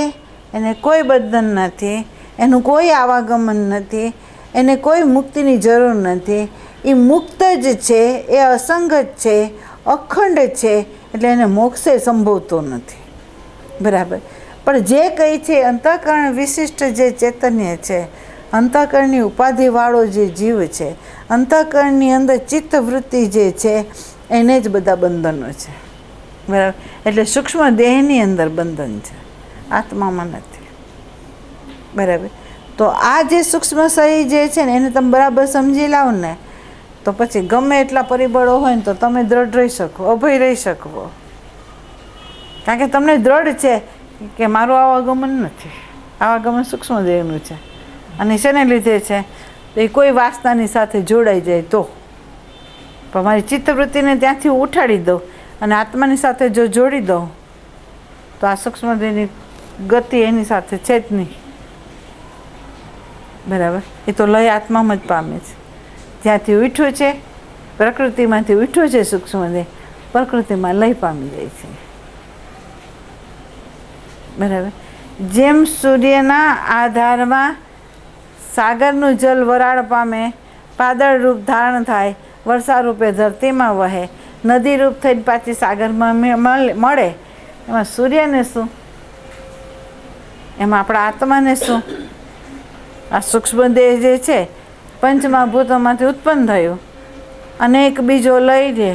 Speaker 1: એને કોઈ બંધન નથી, એનું કોઈ આવાગમન નથી, એને કોઈ મુક્તિની જરૂર નથી. એ મુક્ત જ છે, એ અસંગત છે, અખંડ છે, એટલે એને મોક્ષે સંભવતો નથી. બરાબર. પણ જે કંઈ છે અંતઃકરણ વિશિષ્ટ જે ચૈતન્ય છે, અંતઃકરણની ઉપાધિવાળો જે જીવ છે, અંતઃકરણની અંદર ચિત્તવૃત્તિ જે છે એને જ બધા બંધનો છે. બરાબર. એટલે સૂક્ષ્મ દેહની અંદર બંધન છે, આત્મામાં નથી. બરાબર. તો આ જે સૂક્ષ્મ શરીર જે છે ને એને તમે બરાબર સમજી લાવો ને તો પછી ગમે એટલા પરિબળો હોય ને તો તમે દ્રઢ રહી શકો, અભય રહી શકો. કારણ કે તમને દ્રઢ છે કે મારું આવાગમન નથી, આવાગમન સૂક્ષ્મ દેહનું છે. અને શેને લીધે છે? તો એ કોઈ વાસનાની સાથે જોડાઈ જાય તો. પણ મારી ચિત્તવૃત્તિને ત્યાંથી ઉઠાડી દઉં અને આત્માની સાથે જો જોડી દઉં તો આ સૂક્ષ્મ દેહની ગતિ એની સાથે છે જ નહીં. બરાબર. એ તો લય આત્મામાં જ પામે છે. જ્યાંથી ઉઠ્યું છે પ્રકૃતિમાંથી ઉઠ્યો છે સૂક્ષ્મ દેહ, પ્રકૃતિમાં લય પામી જાય છે. બરાબર. જેમ સૂર્યના આધારમાં સાગરનું જલ વરાળ પામે, પાદળ રૂપ ધારણ થાય, વર્ષા રૂપે ધરતીમાં વહે, નદી રૂપ થઈને પાછી સાગરમાં મળે, એમાં સૂર્યને શું? એમાં આપણા આત્માને શું? આ સૂક્ષ્મ દેહ જે છે પંચમહાભૂતોમાંથી ઉત્પન્ન થયું અને એક બીજો લઈ લે,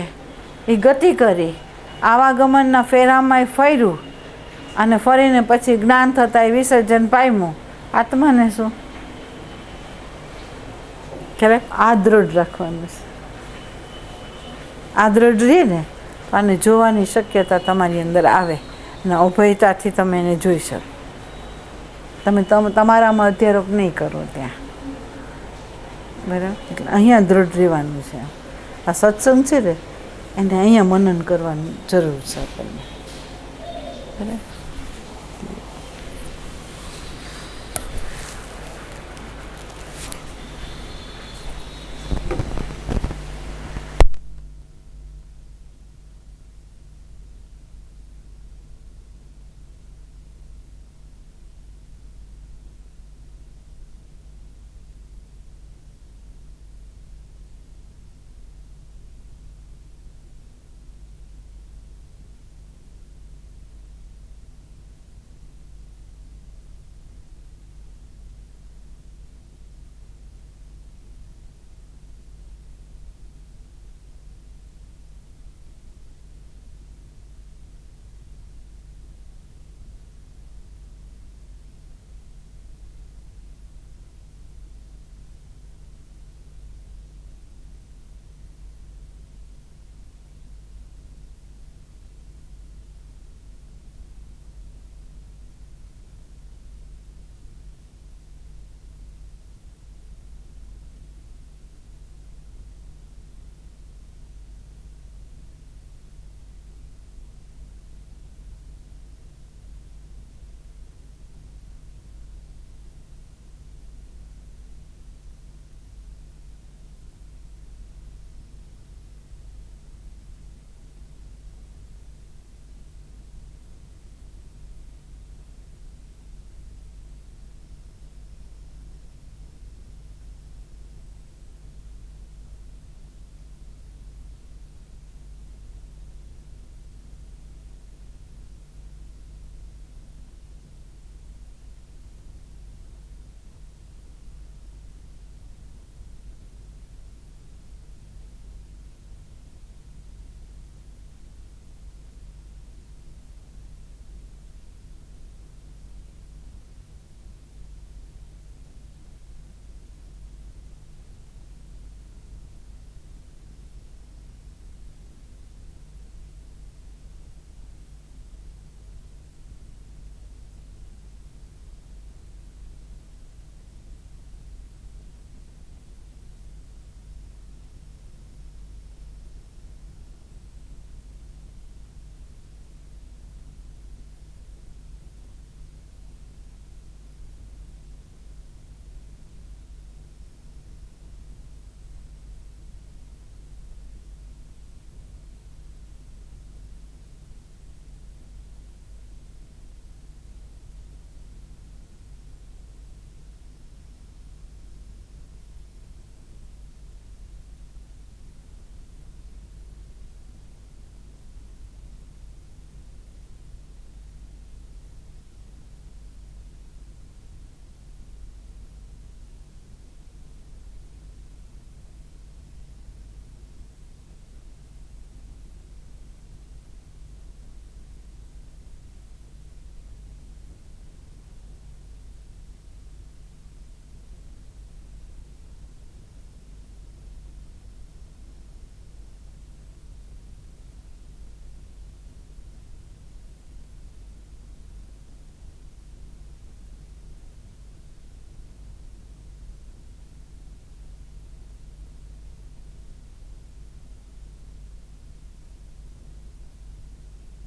Speaker 1: એ ગતિ કરી આવાગમનના ફેરામાં ફર્યું અને ફરીને પછી જ્ઞાન થતાં એ વિસર્જન પામ્યું. આત્માને શું? ખરે આ દૃઢ રાખવાનું છે. આ દૃઢ રહે ને અને જોવાની શક્યતા તમારી અંદર આવે અને અભયતાથી તમે એને જોઈ શકો. તમે તમારામાં અધ્યારોપ નહીં કરો ત્યાં. બરાબર. એટલે અહીંયા દૃઢ રહેવાનું છે. આ સત્સંગ છે ને એને અહીંયા મનન કરવાની જરૂર છે આપણને. બરાબર.